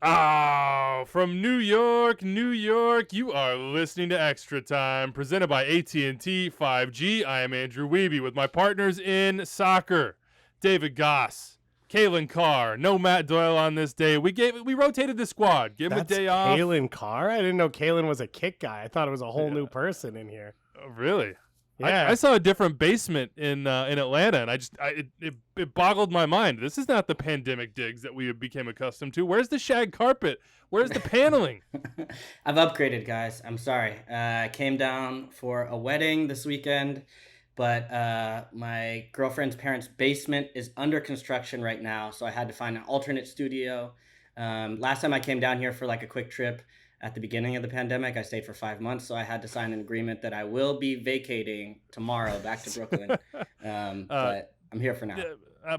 Oh, from New York, New York, you are listening to Extra Time, presented by AT&T 5G. I am Andrew Wiebe with my partners in soccer, David Goss, Kalen Carr. No Matt Doyle on this day. We rotated the squad. Give him a day off. Kalen Carr? I didn't know Kalen was a kick guy. I thought it was a whole new person in here. Oh, really? Yeah. I saw a different basement in Atlanta, and it boggled my mind. This is not the pandemic digs that we became accustomed to. Where's the shag carpet? Where's the paneling? I've upgraded, guys. I'm sorry. I came down for a wedding this weekend, but my girlfriend's parents' basement is under construction right now, so I had to find an alternate studio. Last time I came down here for like a quick trip, at the beginning of the pandemic, I stayed for 5 months, so I had to sign an agreement that I will be vacating tomorrow back to Brooklyn. But I'm here for now.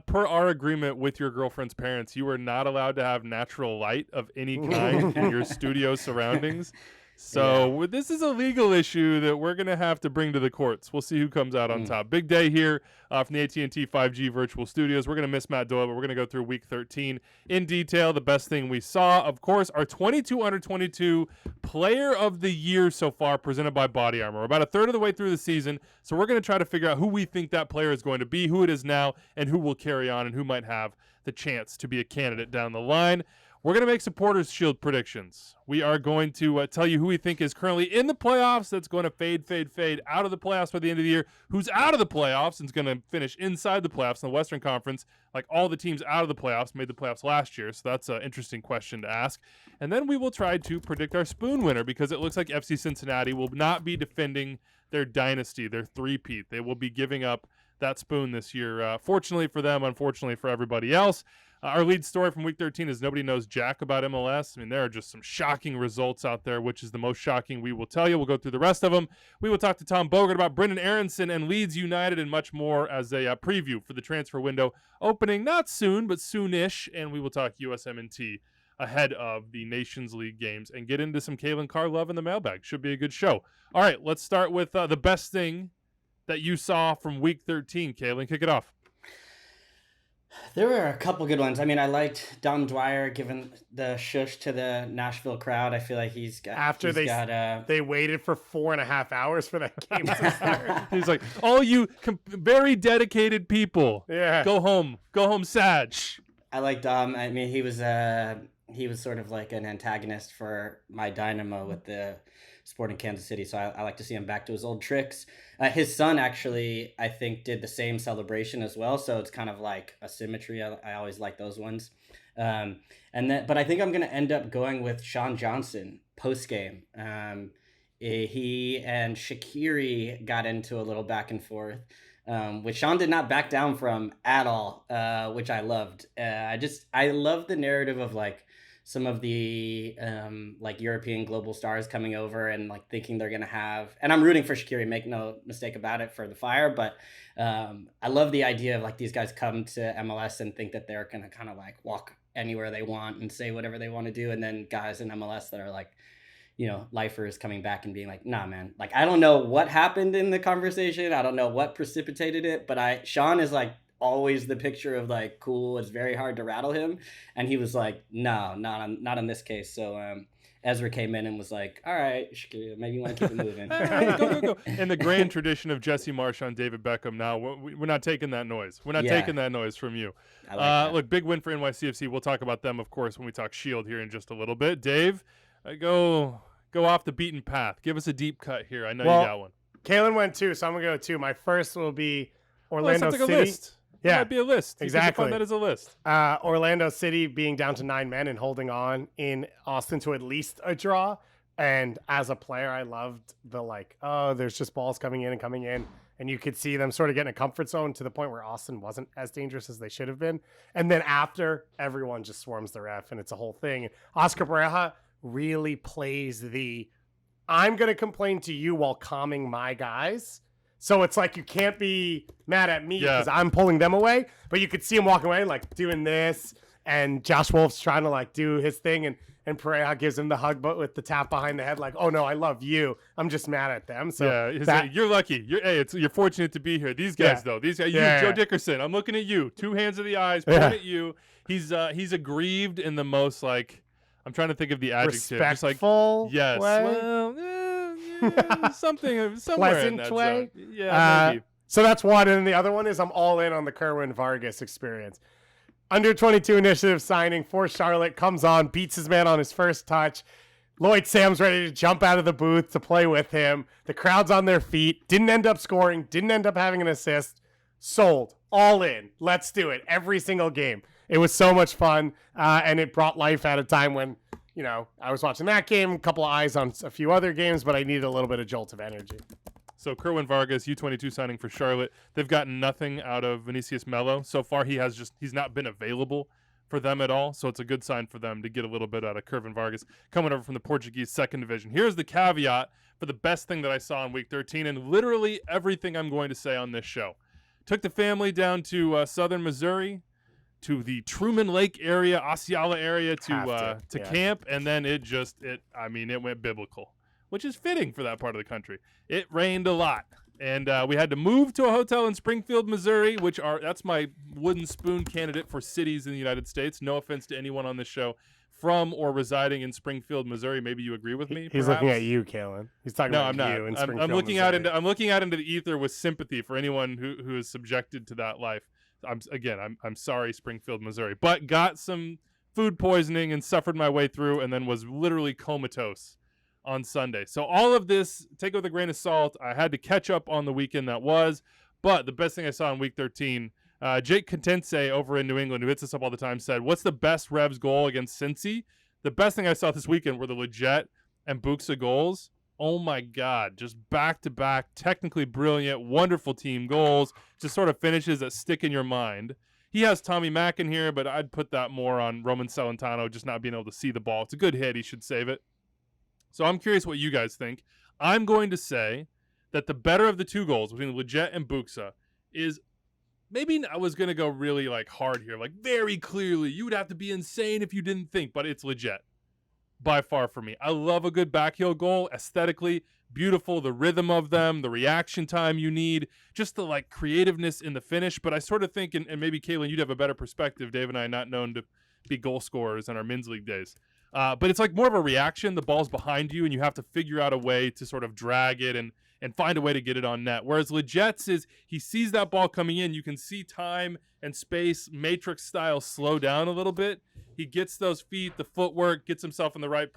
Per our agreement with your girlfriend's parents, you are not allowed to have natural light of any kind in your studio surroundings. So This is a legal issue that we're going to have to bring to the courts. We'll see who comes out on top. Big day here from the AT&T 5G virtual studios. We're going to miss Matt Doyle, but we're going to go through week 13 in detail. The best thing we saw, of course, our 22 under 22 player of the year so far, presented by Body Armor. We're about a third of the way through the season, so we're going to try to figure out who we think that player is going to be, who it is now, and who will carry on, and who might have the chance to be a candidate down the line. We're going to make Supporters Shield predictions. We are going to tell you who we think is currently in the playoffs that's going to fade out of the playoffs by the end of the year, who's out of the playoffs and is going to finish inside the playoffs in the Western Conference, like all the teams out of the playoffs made the playoffs last year. So that's an interesting question to ask. And then we will try to predict our spoon winner, because it looks like FC Cincinnati will not be defending their dynasty, their three-peat. They will be giving up that spoon this year. Fortunately for them, unfortunately for everybody else. Our lead story from Week 13 is nobody knows jack about MLS. I mean, there are just some shocking results out there. Which is the most shocking, we will tell you. We'll go through the rest of them. We will talk to Tom Bogert about Brenden Aaronson and Leeds United and much more as a preview for the transfer window opening not soon, but soonish. And we will talk USMNT ahead of the Nations League games and get into some Kalen Carr love in the mailbag. Should be a good show. All right, let's start with the best thing that you saw from Week 13. Kalen, kick it off. There were a couple good ones. I mean, I liked Don Dwyer giving the shush to the Nashville crowd. I feel like they waited for 4.5 hours for that game to start. He's like, all you very dedicated people, go home sad. I like Dom. I mean, he was sort of like an antagonist for my Dynamo with the Sporting Kansas City, so I like to see him back to his old tricks. His son actually, I think, did the same celebration as well, so it's kind of like a symmetry. I always like those ones. But I think I'm going to end up going with Sean Johnson post-game. He and Shaqiri got into a little back and forth, which Sean did not back down from at all, which I loved. I love the narrative of like some of the like European global stars coming over and like thinking they're gonna have, and I'm rooting for Shaqiri, make no mistake about it, for the Fire, but I love the idea of like these guys come to MLS and think that they're gonna kind of like walk anywhere they want and say whatever they want to do, and then guys in MLS that are like, you know, lifers coming back and being like, nah, man, like I don't know what happened in the conversation, I don't know what precipitated it, but Sean is like always the picture of like cool, it's very hard to rattle him, and he was like, no, not in this case. So Ezra came in and was like, all right, maybe you want to keep it moving. go. In the grand tradition of Jesse Marsh on David Beckham, now we're not taking that noise. We're not taking that noise from you. I like that. Look, big win for NYCFC. We'll talk about them, of course, when we talk Shield here in just a little bit. Dave, go off the beaten path. Give us a deep cut here. I know you got one. Kalen went 2, so I'm going to go 2. My first will be Orlando City. A list. Yeah, it might be a list. Exactly. That is a list. Orlando City being down to 9 men and holding on in Austin to at least a draw. And as a player, I loved the like, oh, there's just balls coming in. And you could see them sort of getting a comfort zone to the point where Austin wasn't as dangerous as they should have been. And then after, everyone just swarms the ref and it's a whole thing. Oscar Pareja really plays I'm going to complain to you while calming my guys. So it's like you can't be mad at me because I'm pulling them away, but you could see him walking away like doing this, and Josh Wolf's trying to like do his thing, and Pereira gives him the hug, but with the tap behind the head, like, oh no, I love you. I'm just mad at them. So you're lucky. You're fortunate to be here. These guys though, Joe Dickerson. I'm looking at you. 2 hands of the eyes, point at you. He's aggrieved in the most like I'm trying to think of the adjective. Just like, Respectful yes. way? Well, something somewhere in Pleasant that way? zone. Yeah, maybe. So that's one. And the other one is I'm all in on the Kerwin Vargas experience. Under 22 initiative signing for Charlotte, comes on, beats his man on his first touch. Lloyd Sam's ready to jump out of the booth to play with him. The crowd's on their feet. Didn't end up scoring. Didn't end up having an assist. Sold. All in. Let's do it. Every single game. It was so much fun, and it brought life at a time when, you know, I was watching that game, a couple of eyes on a few other games, but I needed a little bit of jolt of energy. So Kerwin Vargas, U22 signing for Charlotte. They've gotten nothing out of Vinicius Melo. So far, he's not been available for them at all. So it's a good sign for them to get a little bit out of Kerwin Vargas coming over from the Portuguese second division. Here's the caveat for the best thing that I saw in week 13 and literally everything I'm going to say on this show. Took the family down to southern Missouri, to the Truman Lake area, Osceola area to camp. And then it went biblical, which is fitting for that part of the country. It rained a lot. And we had to move to a hotel in Springfield, Missouri, that's my wooden spoon candidate for cities in the United States. No offense to anyone on this show from or residing in Springfield, Missouri. Maybe you agree with me. He's looking at you, Kalen. He's talking about I'm not. you in I'm Springfield, looking Missouri. I'm looking out into the ether with sympathy for anyone who is subjected to that life. I'm sorry, Springfield, Missouri, but got some food poisoning and suffered my way through, and then was literally comatose on Sunday. So all of this, take it with a grain of salt. I had to catch up on the weekend that was, but the best thing I saw in week 13, Jake Contense over in New England, who hits us up all the time, said, what's the best Revs goal against Cincy? The best thing I saw this weekend were the Leggett and Buxa goals. Oh my God, just back-to-back, technically brilliant, wonderful team goals. Just sort of finishes that stick in your mind. He has Tommy Mack in here, but I'd put that more on Roman Celentano, just not being able to see the ball. It's a good hit. He should save it. So I'm curious what you guys think. I'm going to say that the better of the two goals between Leggett and Buxa is, maybe I was going to go really like hard here, like very clearly, you would have to be insane if you didn't think, but it's Leggett by far for me. I love a good backheel goal, aesthetically beautiful, the rhythm of them, the reaction time you need, just the like creativeness in the finish. But I sort of think, and maybe Caitlin, you'd have a better perspective. Dave and I are not known to be goal scorers in our men's league days. But it's like more of a reaction. The ball's behind you, and you have to figure out a way to sort of drag it and find a way to get it on net. Whereas Leggett's is, he sees that ball coming in. You can see time and space, matrix style, slow down a little bit. He gets those feet, the footwork, gets himself in the right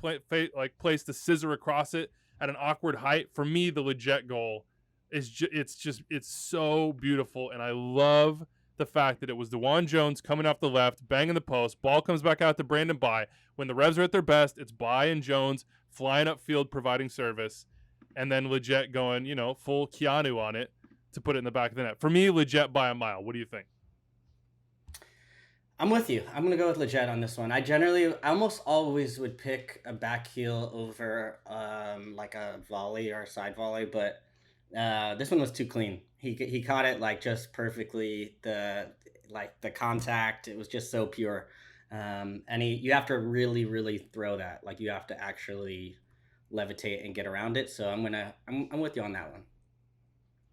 place to scissor across it at an awkward height. For me, the Leggett goal is it's so beautiful, and I love the fact that it was DeJuan Jones coming off the left, banging the post, ball comes back out to Brandon Bye. When the Revs are at their best, it's Bye and Jones flying upfield, providing service, and then Leggett going, full Keanu on it to put it in the back of the net. For me, Leggett by a mile. What do you think? I'm with you. I'm going to go with Leggett on this one. I almost always would pick a back heel over like a volley or a side volley, but this one was too clean. He caught it like just perfectly. The contact, it was just so pure. And you have to really, really throw that. Like you have to actually levitate and get around it. So I'm with you on that one.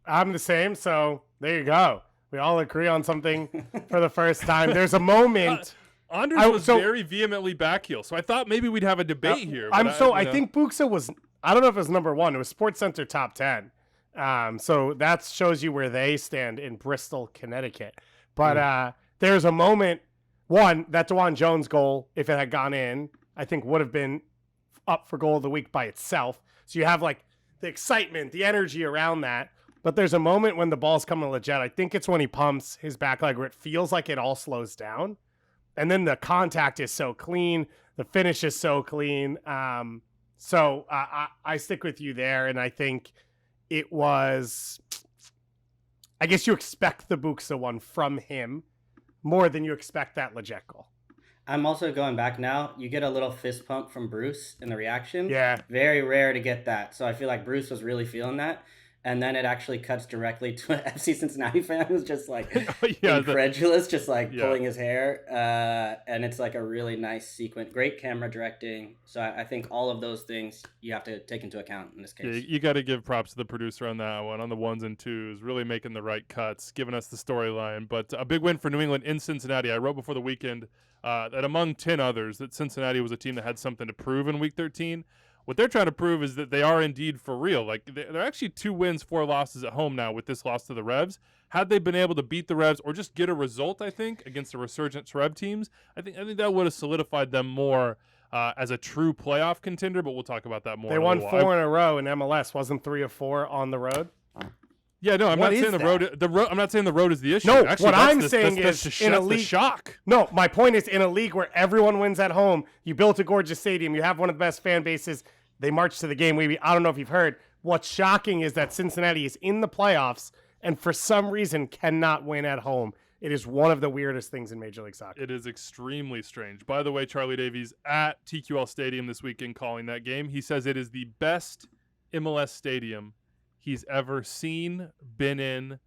I'm the same. So there you go. We all agree on something for the first time. There's a moment. Anders was very vehemently back heel, so I thought maybe we'd have a debate here. I think Buxa was, I don't know if it was number one. It was Sports Center top 10. So that shows you where they stand in Bristol, Connecticut. But there's a moment, one, that DeJuan Jones goal, if it had gone in, I think would have been up for goal of the week by itself. So you have like the excitement, the energy around that. But there's a moment when the ball's coming to Leggett. I think it's when he pumps his back leg where it feels like it all slows down. And then the contact is so clean. The finish is so clean. So I stick with you there. And I think it was, I guess you expect the Buxa one from him more than you expect that Leggett goal. I'm also going back now. You get a little fist pump from Bruce in the reaction. Yeah. Very rare to get that. So I feel like Bruce was really feeling that. and then it actually cuts directly to an FC Cincinnati fan who's just like Yeah, incredulous, just like Yeah. pulling his hair. And it's like a really nice sequence, great camera directing. So I think all of those things you have to take into account in this Yeah, case. you got to give props to the producer on that one, on the ones and twos, really making the right cuts, giving us the storyline. But a big win for New England in Cincinnati. I wrote before the weekend that among 10 others, that Cincinnati was a team that had something to prove in Week 13. What they're trying to prove is that they are indeed for real. Like, they're actually 2 wins, 4 losses at home now with this loss to the Revs. Had they been able to beat the Revs or just get a result, I think, against the resurgent Rev teams, I think that would have solidified them more as a true playoff contender, but we'll talk about that more. They won 4 in a row in MLS. Wasn't 3 of 4 on the road? Yeah, no, I'm What not saying is the road. I'm not saying the road is the issue. No, Actually, what that's I'm the, saying that's, is the, in a that's the league- shock. No, my point is in a league where everyone wins at home, you built a gorgeous stadium, you have one of the best fan bases, they march to the game. I don't know if you've heard. What's shocking is that Cincinnati is in the playoffs and for some reason cannot win at home. It is one of the weirdest things in Major League Soccer. It is extremely strange. By the way, Charlie Davies at TQL Stadium this weekend calling that game. He says it is the best MLS stadium he's ever seen, been in,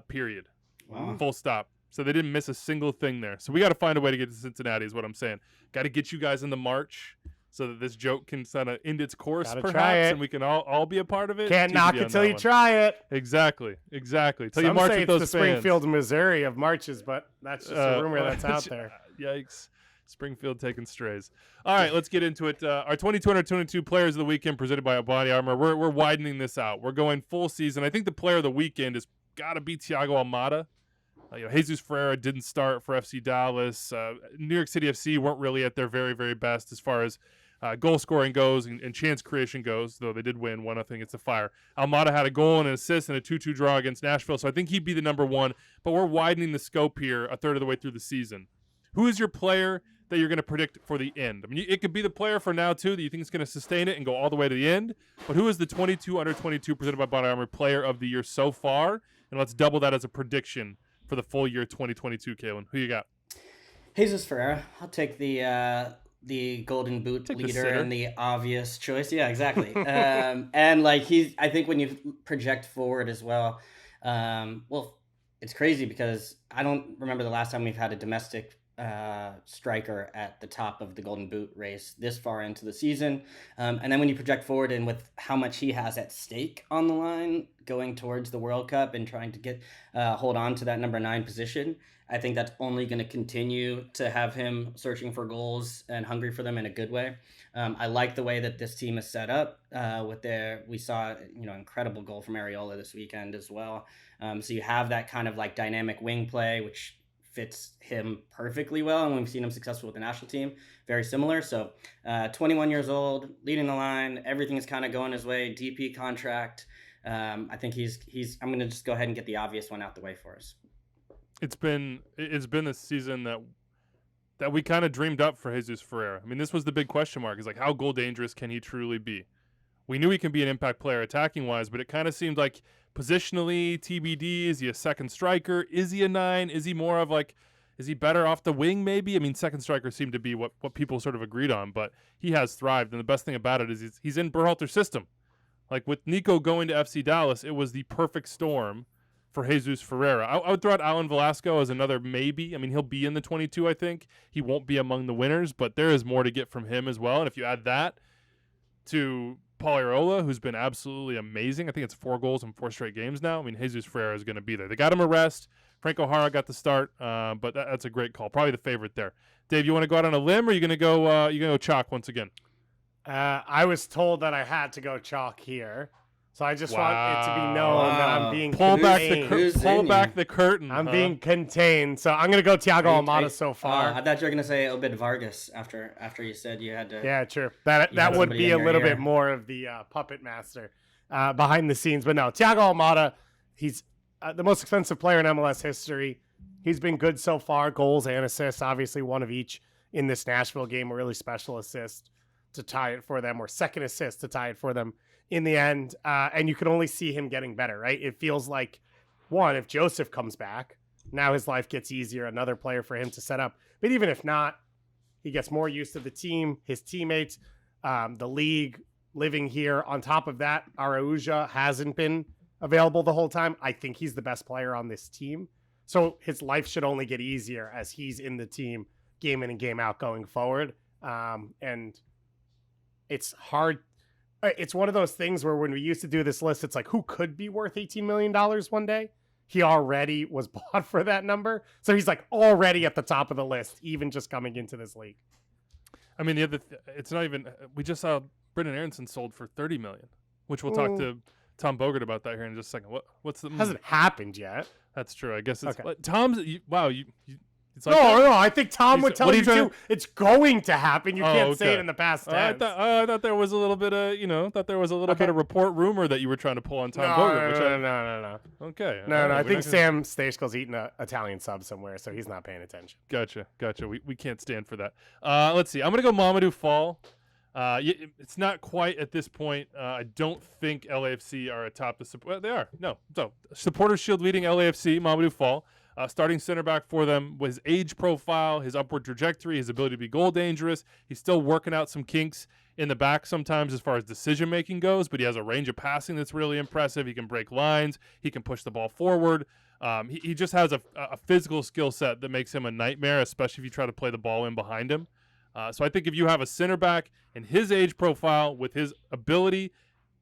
period. Wow. Full stop. So they didn't miss a single thing there. So we got to find a way to get to Cincinnati is what I'm saying. Got to get you guys in the march so that this joke can kind of end its course, Gotta perhaps, try it. and we can all be a part of it. Can't TBD knock on it till that you one. try it. Exactly. Till you Some march say with it's those the fans. Springfield, Missouri of marches, but that's just a rumor that's out there. Yikes. Springfield taking strays. All right, let's get into it. Our 2222 players of the weekend presented by Body Armor. We're widening this out. We're going full season. I think the player of the weekend has got to be Thiago Almada. Jesus Ferreira didn't start for FC Dallas. New York City FC weren't really at their very, very best as far as goal scoring goes and chance creation goes, though they did win 1-0 against the Fire. Almada had a goal and an assist and a 2-2 draw against Nashville, so I think he'd be the number one, but we're widening the scope here a third of the way through the season. Who is your player that you're going to predict for the end? I mean, it could be the player for now, too, that you think is going to sustain it and go all the way to the end, but who is the 22 under 22 presented by Body Armor player of the year so far? And let's double that as a prediction for the full year 2022, Kalen. Who you got? Jesus Ferreira. I'll take the Golden Boot Take the leader sitter. and the obvious choice. Yeah, exactly. And like I think when you project forward as well, well, it's crazy because I don't remember the last time we've had a domestic striker at the top of the Golden Boot race this far into the season. And then when you project forward and with how much he has at stake on the line going towards the World Cup and trying to get hold on to that number 9 position, I think that's only going to continue to have him searching for goals and hungry for them in a good way. I like the way that this team is set up we saw, incredible goal from Areola this weekend as well. So you have that kind of like dynamic wing play, which fits him perfectly well. And we've seen him successful with the national team, very similar. So 21 years old, leading the line, everything is kind of going his way, DP contract. I think I'm going to just go ahead and get the obvious one out the way for us. It's been a season that we kind of dreamed up for Jesus Ferreira. I mean, this was the big question mark. Is like, how goal dangerous can he truly be? We knew he can be an impact player attacking wise, but it kind of seemed like positionally TBD. Is he a second striker? Is he a 9? Is he more of like, is he better off the wing maybe? I mean, second striker seemed to be what people sort of agreed on, but he has thrived. And the best thing about it is he's in Berhalter's system. Like with Nico going to FC Dallas, it was the perfect storm for Jesus Ferreira. I would throw out Alan Velasco as another maybe. I mean, he'll be in the 22, I think. He won't be among the winners, but there is more to get from him as well. And if you add that to Paul Areola, who's been absolutely amazing. I think it's 4 goals in 4 straight games now. I mean, Jesus Ferreira is going to be there. They got him a rest. Frank O'Hara got the start, but that's a great call. Probably the favorite there. Dave, you want to go out on a limb, or are you going to go chalk once again? I was told that I had to go chalk here. So I just want it to be known that I'm being pull contained. back the curtain. I'm being contained. So I'm going to go Thiago Almada so far. I thought you were going to say Obed Vargas after you said you had to. Yeah, true. That would be a little bit more of the puppet master behind the scenes. But no, Thiago Almada, he's the most expensive player in MLS history. He's been good so far, goals and assists, obviously one of each in this Nashville game, a really special assist to tie it for them, or second assist to tie it for them in the end. And you can only see him getting better, right? It feels like, one, if Joseph comes back, now his life gets easier, another player for him to set up. But even if not, he gets more used to the team, his teammates, the league, living here. On top of that, Araujo hasn't been available the whole time. I think he's the best player on this team. So his life should only get easier as he's in the team game in and game out going forward. And it's hard. It's one of those things where when we used to do this list, it's like, who could be worth $18 million one day? He already was bought for that number. So he's like already at the top of the list, even just coming into this league. I mean, it's not even, we just saw Brendan Aaronson sold for $30 million, which we'll talk to Tom Bogert about that here in just a second. What's the hasn't happened yet? That's true. I guess it's okay. Tom's. It's like no. I think Tom would tell you too. It's going to happen. You can't say it in the past tense. I thought there was a little bit of bit of report rumor that you were trying to pull on Tom Bogert. No. Okay. No. I think Sam Stejsko's eating an Italian sub somewhere, so he's not paying attention. Gotcha. We can't stand for that. Let's see. I'm gonna go Mamadou Fall. It's not quite at this point. I don't think LAFC are atop the support. They are. No. So Supporters Shield leading LAFC, Mamadou Fall. Starting center back for them was his age profile, his upward trajectory, his ability to be goal dangerous. He's still working out some kinks in the back sometimes as far as decision making goes, but he has a range of passing that's really impressive. He can break lines. He can push the ball forward. He just has a physical skill set that makes him a nightmare, especially if you try to play the ball in behind him. So I think if you have a center back in his age profile with his ability,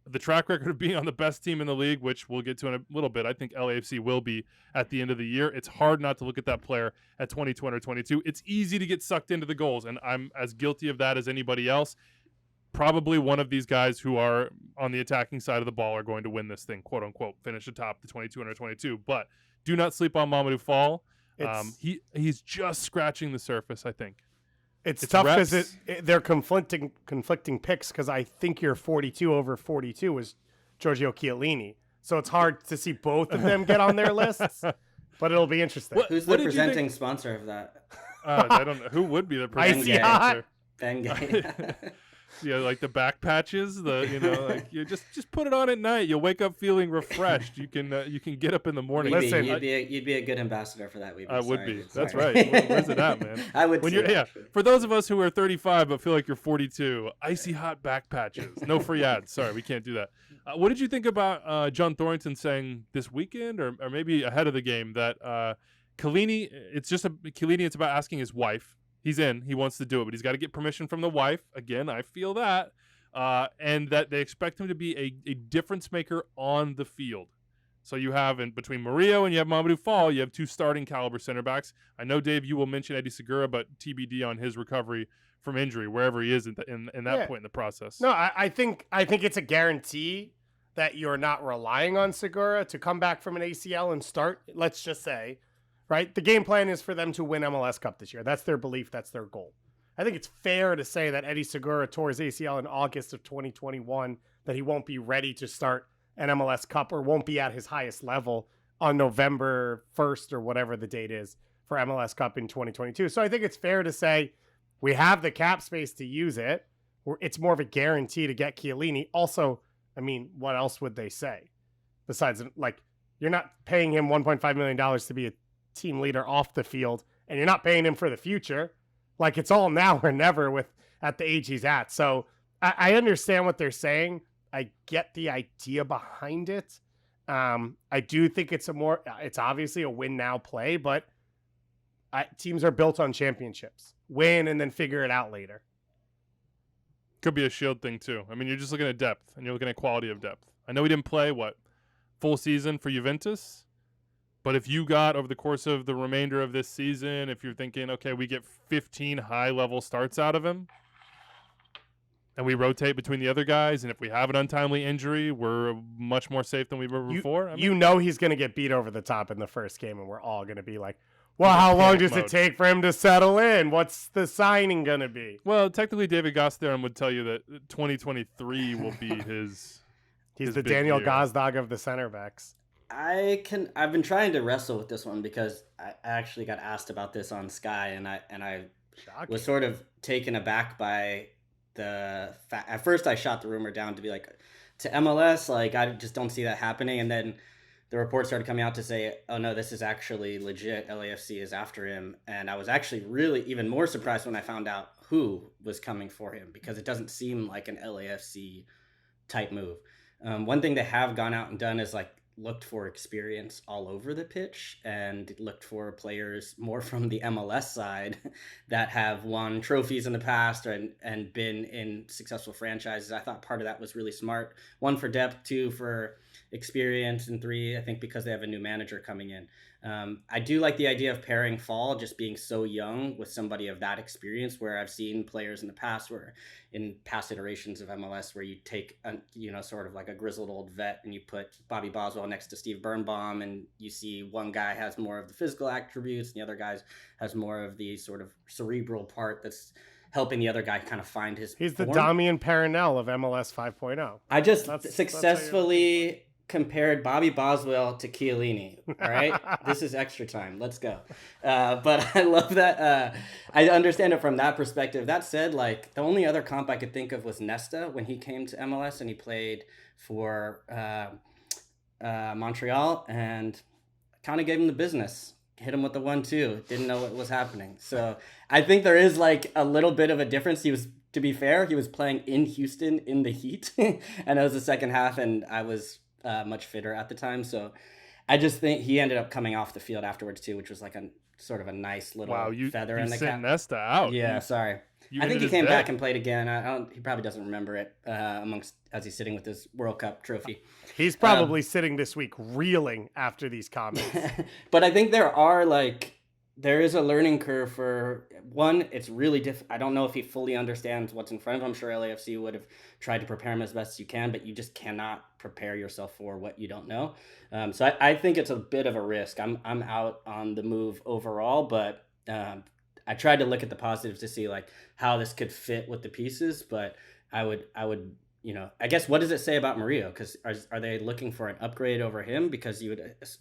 the track record of being on the best team in the league, which we'll get to in a little bit, I think LAFC will be at the end of the year. It's hard not to look at that player at 21 or 22. It's easy to get sucked into the goals, and I'm as guilty of that as anybody else. Probably one of these guys who are on the attacking side of the ball are going to win this thing, quote unquote, finish atop the 22 under 22. But do not sleep on Mamadou Fall. He's just scratching the surface, I think. It's tough because they're conflicting picks because I think your 42 over 42 was Giorgio Chiellini. So it's hard to see both of them get on their lists, but it'll be interesting. Who's the presenting sponsor of that? I don't know. Who would be the presenting sponsor? Bengay. Yeah, like the back patches. You just put it on at night. You'll wake up feeling refreshed. You can get up in the morning. Listen, you'd be a good ambassador for that. I would be. That's right. Where's it at, man? I would. For those of us who are 35 but feel like you're 42, icy hot back patches. No free ads. Sorry, we can't do that. What did you think about John Thornton saying this weekend, or maybe ahead of the game, that Chiellini? It's about asking his wife. He's in. He wants to do it, but he's got to get permission from the wife. Again, I feel that. And that they expect him to be a difference maker on the field. So you have, between Murillo and you have Mamadou Fall, you have two starting caliber center backs. I know, Dave, you will mention Eddie Segura, but TBD on his recovery from injury, wherever he is in that point in the process. No, I think it's a guarantee that you're not relying on Segura to come back from an ACL and start, let's just say. Right? The game plan is for them to win MLS Cup this year. That's their belief. That's their goal. I think it's fair to say that Eddie Segura tore his ACL in August of 2021, that he won't be ready to start an MLS Cup or won't be at his highest level on November 1st or whatever the date is for MLS Cup in 2022. So I think it's fair to say we have the cap space to use it. It's more of a guarantee to get Chiellini. Also, I mean, what else would they say? Besides, like, you're not paying him $1.5 million to be a team leader off the field, and you're not paying him for the future. Like, it's all now or never at the age he's at. So I understand what they're saying. I get the idea behind it. I do think it's obviously a win now play, but teams are built on championships. Win and then figure it out later. Could be a shield thing too. I mean, you're just looking at depth and you're looking at quality of depth. I know he didn't play full season for Juventus. But if you got, over the course of the remainder of this season, if you're thinking, okay, we get 15 high-level starts out of him, and we rotate between the other guys, and if we have an untimely injury, we're much more safe than we were before. He's going to get beat over the top in the first game, and we're all going to be like, well, how long does it take for him to settle in? What's the signing going to be? Well, technically, David Gosteron would tell you that 2023 will be his He's the Daniel Gazdag of the center backs. I've been trying to wrestle with this one because I actually got asked about this on Sky, and I was sort of taken aback by the fact. At first I shot the rumor down to be like, to MLS, like, I just don't see that happening. And then the report started coming out to say, oh no, this is actually legit. LAFC is after him. And I was actually really even more surprised when I found out who was coming for him, because it doesn't seem like an LAFC type move. One thing they have gone out and done is, like, looked for experience all over the pitch and looked for players more from the MLS side that have won trophies in the past and been in successful franchises. I thought part of that was really smart. 1, for depth, 2, for experience, and 3, I think because they have a new manager coming in. I do like the idea of pairing Fall just being so young with somebody of that experience, where I've seen players in the past where in past iterations of MLS where you take sort of like a grizzled old vet and you put Bobby Boswell next to Steve Birnbaum, and you see one guy has more of the physical attributes and the other guy has more of the sort of cerebral part that's helping the other guy kind of find his He's form. the Damian Perenelle of MLS 5.0. I just successfully compared Bobby Boswell to Chiellini. All right, this is extra time. Let's go. But I love that. I understand it from that perspective. That said, like, the only other comp I could think of was Nesta when he came to MLS and he played for Montreal, and kind of gave him the business. Hit him with the 1-2. Didn't know what was happening. So I think there is like a little bit of a difference. To be fair, he was playing in Houston in the heat, and it was the second half, and I was much fitter at the time. So I just think he ended up coming off the field afterwards too, which was like a sort of a nice little feather in the cap. Nesta out. Yeah, sorry. I think he came back and played again. He probably doesn't remember it as he's sitting with his World Cup trophy. He's probably sitting this week reeling after these comments. But I think there is a learning curve for one. It's really difficult. I don't know if he fully understands what's in front of him. I'm sure LAFC would have tried to prepare him as best as you can, but you just cannot prepare yourself for what you don't know. So I think it's a bit of a risk. I'm out on the move overall, but I tried to look at the positives to see like how this could fit with the pieces. But I would I guess, what does it say about Murillo? Because are they looking for an upgrade over him? Because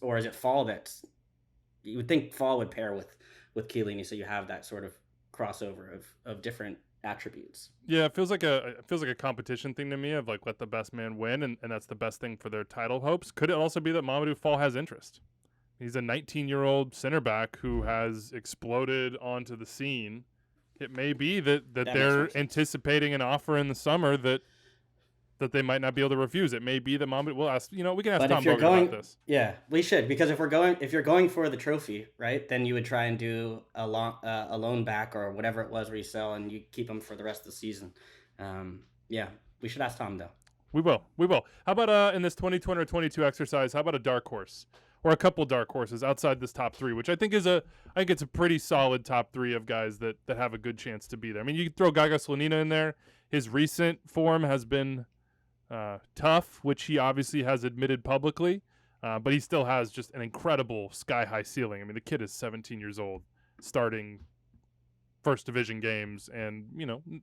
or is it Fall you would think Fall would pair with Chiellini, so you have that sort of crossover of different attributes. Yeah, it feels like a competition thing to me of like let the best man win, and that's the best thing for their title hopes. Could it also be that Mamadou Fall has interest? He's a 19-year-old center back who has exploded onto the scene. It may be that they're anticipating an offer in the summer that they might not be able to refuse. It may be that Mamadou. We'll ask. We can ask Tom Bogert about this. Yeah, we should, because if you're going for the trophy, right, then you would try and do a loan back or whatever it was where you sell and you keep them for the rest of the season. Yeah, we should ask Tom though. We will. How about in this 2020 or 22 exercise? How about a dark horse or a couple dark horses outside this top 3, which I think it's a pretty solid top 3 of guys that have a good chance to be there. I mean, you could throw Gaga Slonina in there. His recent form has been tough, which he obviously has admitted publicly, but he still has just an incredible sky-high ceiling. I mean, the kid is 17 years old, starting first division games, and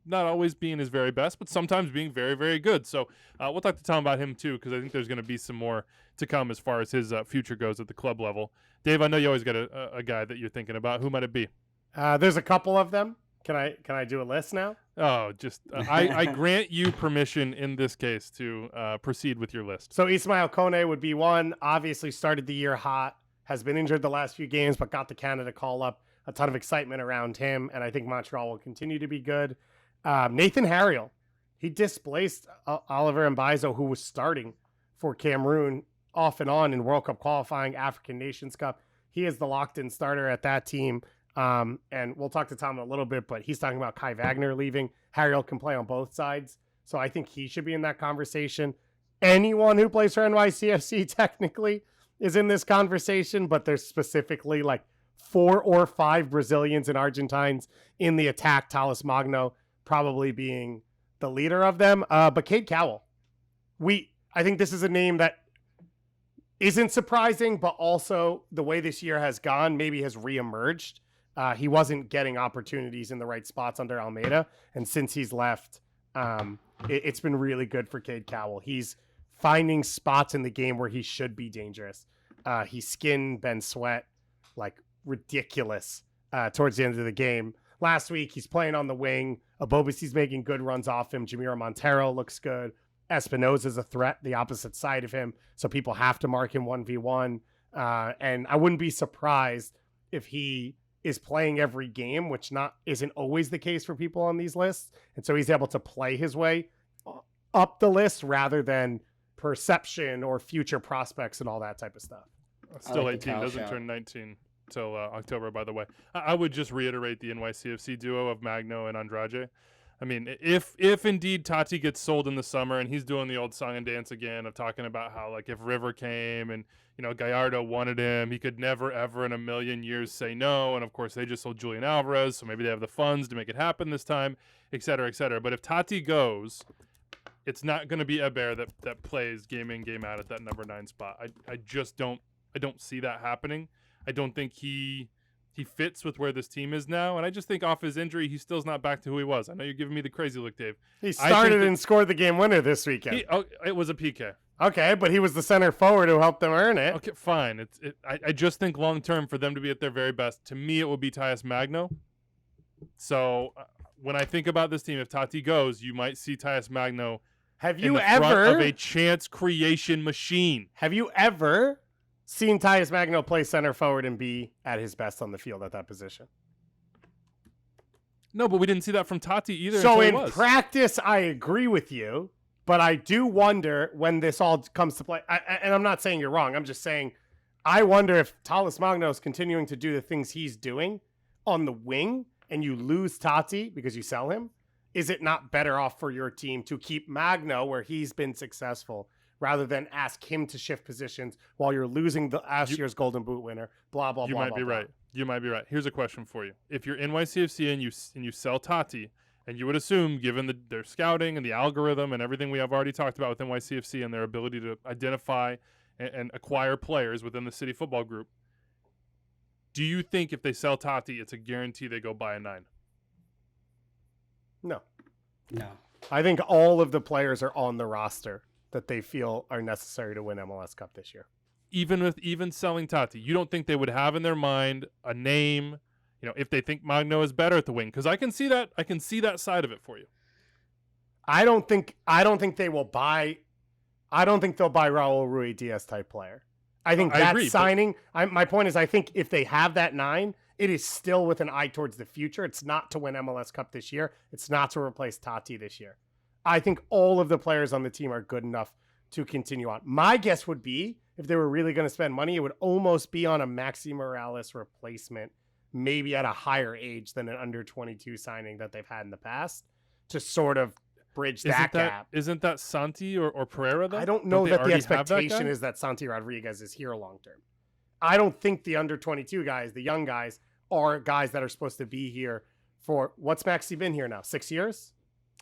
not always being his very best, but sometimes being very, very good. So we'll talk to Tom about him too, because I think there's going to be some more to come as far as his future goes at the club level. Dave, I know you always got a guy that you're thinking about. Who might it be? There's a couple of them. Can I do a list now? Oh, just I grant you permission in this case to proceed with your list. So Ismail Kone would be one. Obviously started the year hot, has been injured the last few games, but got the Canada call up. A ton of excitement around him, and I think Montreal will continue to be good. Nathan Harriel, he displaced Oliver Mbaizo, who was starting for Cameroon off and on in World Cup qualifying, African Nations Cup. He is the locked-in starter at that team. And we'll talk to Tom in a little bit, but he's talking about Kai Wagner leaving. Harriel can play on both sides, so I think he should be in that conversation. Anyone who plays for NYCFC technically is in this conversation, but there's specifically like 4 or 5 Brazilians and Argentines in the attack, Thales Magno probably being the leader of them. But Cade Cowell, I think this is a name that isn't surprising, but also the way this year has gone maybe has reemerged. He wasn't getting opportunities in the right spots under Almeida, and since he's left, it's been really good for Cade Cowell. He's finding spots in the game where he should be dangerous. He skinned Ben Sweat like ridiculous towards the end of the game. Last week, he's playing on the wing. Abobasi's making good runs off him. Jamiro Montero looks good. Espinoza's a threat, the opposite side of him, so people have to mark him 1v1. And I wouldn't be surprised if he is playing every game, which isn't always the case for people on these lists. And so he's able to play his way up the list rather than perception or future prospects and all that type of stuff. Still like the 18, Cal doesn't shout. turn 19 till October, by the way. I would just reiterate the NYCFC duo of Magno and Andrade. I mean, if indeed Tati gets sold in the summer and he's doing the old song and dance again of talking about how, like, if River came and, you know, Gallardo wanted him, he could never, ever in a million years say no. And, of course, they just sold Julian Alvarez, so maybe they have the funds to make it happen this time, et cetera, et cetera. But if Tati goes, it's not going to be Eber that plays game in, game out at that number 9 spot. I just don't see that happening. I don't think he fits with where this team is now, and I just think off his injury, he still's not back to who he was. I know you're giving me the crazy look, Dave. He started and scored the game winner this weekend. It was a PK. Okay, but he was the center forward who helped them earn it. Okay, fine. I just think long term for them to be at their very best, to me, it would be Tyus Magno. So when I think about this team, if Tati goes, you might see Tyus Magno Have in you the front ever of a chance creation machine. Have you ever seen Tyus Magno play center forward and be at his best on the field at that position? No, but we didn't see that from Tati either. So until in practice, I agree with you, but I do wonder when this all comes to play. And I'm not saying you're wrong. I'm just saying I wonder if Talles Magno is continuing to do the things he's doing on the wing and you lose Tati because you sell him. Is it not better off for your team to keep Magno where he's been successful rather than ask him to shift positions while you're losing the last year's Golden Boot winner? Blah, blah, you blah, might blah, be blah. right. You might be right. Here's a question for you. If you're NYCFC and you sell Tati, and you would assume, given their scouting and the algorithm and everything we have already talked about with NYCFC and their ability to identify and acquire players within the City Football Group, do you think if they sell Tati, it's a guarantee they go buy a 9? No. No. I think all of the players are on the roster that they feel are necessary to win MLS Cup this year. Even selling Tati, you don't think they would have in their mind a name, you know, if they think Magno is better at the wing? Because I can see that side of it for you. I don't think they will buy. I don't think they'll buy Raul Rui Diaz type player. I think that signing. My point is, I think if they have that 9, it is still with an eye towards the future. It's not to win MLS Cup this year. It's not to replace Tati this year. I think all of the players on the team are good enough to continue on. My guess would be, if they were really going to spend money, it would almost be on a Maxi Morales replacement, maybe at a higher age than an under 22 signing that they've had in the past, to sort of bridge that gap. Isn't that Santi or Pereira, though? I don't know that the expectation is that Santi Rodriguez is here long term. I don't think the under 22 guys, the young guys, are guys that are supposed to be here for, what's Maxi been here now? 6 years?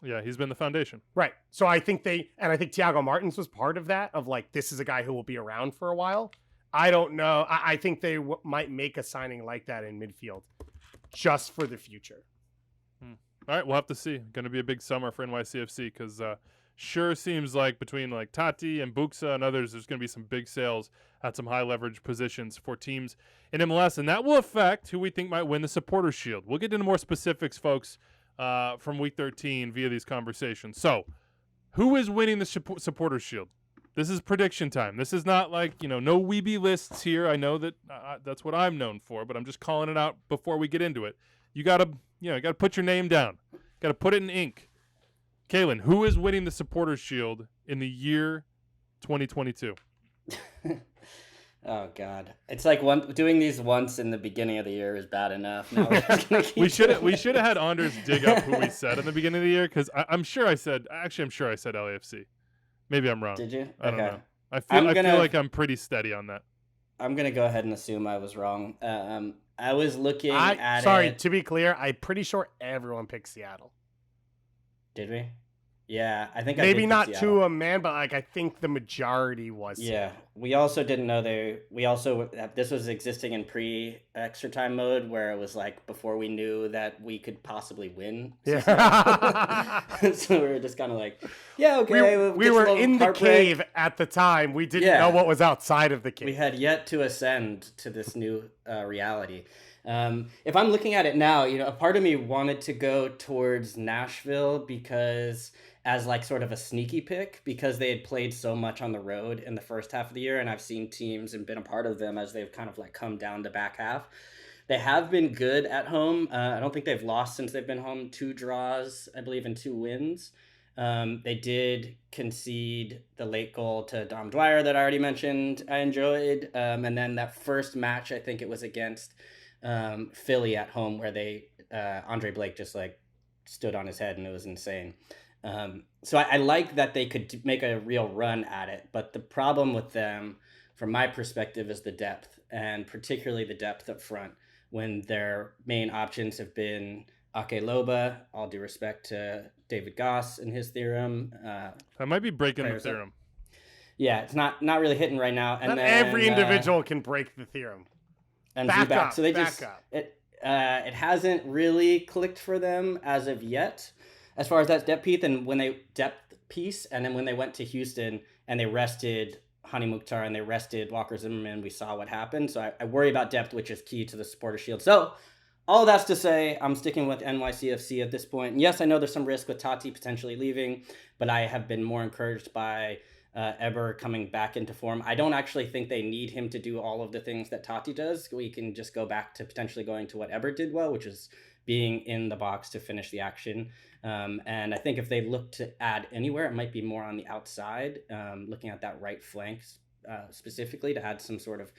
Yeah, he's been the foundation. Right. So I think I think Thiago Martins was part of that, of like, this is a guy who will be around for a while. I don't know. I think they might make a signing like that in midfield just for the future. All right, we'll have to see. Going to be a big summer for NYCFC because sure seems like between like Tati and Buxa and others, there's going to be some big sales at some high leverage positions for teams in MLS, and that will affect who we think might win the Supporters Shield. We'll get into more specifics, folks, from Week 13 via these conversations. So, who is winning the Supporters Shield? This is prediction time. This is not like, no weebie lists here. I know that that's what I'm known for, but I'm just calling it out before we get into it. You gotta put your name down. Got to put it in ink. Kalen, who is winning the Supporters Shield in the year 2022? Oh God, it's like doing these once in the beginning of the year is bad enough. Now we're just gonna keep we should have had Anders dig up who we said in the beginning of the year, because I'm sure I said LAFC. Maybe I'm wrong. Did you? I don't know. I feel like I'm pretty steady on that. I'm gonna go ahead and assume I was wrong. I was looking at Sorry, it. to be clear, I'm pretty sure everyone picked Seattle. Did we? Yeah, I think maybe I did not pick to Seattle. a man, but like I think the majority was. Yeah, we also didn't know this was existing in pre-extra time mode, where it was like before we knew that we could possibly win. Yeah. So we were just kind of like, yeah, okay. We were in the cave at the time. We didn't know what was outside of the cave. We had yet to ascend to this new reality. If I'm looking at it now, a part of me wanted to go towards Nashville because as like sort of a sneaky pick, because they had played so much on the road in the first half of the year, and I've seen teams and been a part of them as they've kind of like come down the back half. They have been good at home. I don't think they've lost since they've been home. 2 draws, I believe, and 2 wins. They did concede the late goal to Dom Dwyer that I already mentioned. I enjoyed, and then that first match, I think it was against Philly at home, where they Andre Blake just like stood on his head, and it was insane. So I like that they could make a real run at it, but the problem with them, from my perspective, is the depth, and particularly the depth up front when their main options have been Ake Loba, all due respect to David Goss and his theorem. I might be breaking the prayers up. theorem. Yeah, it's not really hitting right now. And Not then, every individual can break the theorem. and Back Zubac. up, So they back just up. it hasn't really clicked for them as of yet, as far as that depth piece. And then when they went to Houston and they rested Hani Mukhtar and they rested Walker Zimmerman, we saw what happened. So I worry about depth, which is key to the Supporter Shield. So all that's to say, I'm sticking with NYCFC at this point. And yes, I know there's some risk with Tati potentially leaving, but I have been more encouraged by Eber coming back into form. I don't actually think they need him to do all of the things that Tati does. We can just go back to potentially going to what Eber did well, which is being in the box to finish the action. And I think if they look to add anywhere, it might be more on the outside, looking at that right flank specifically to add some sort of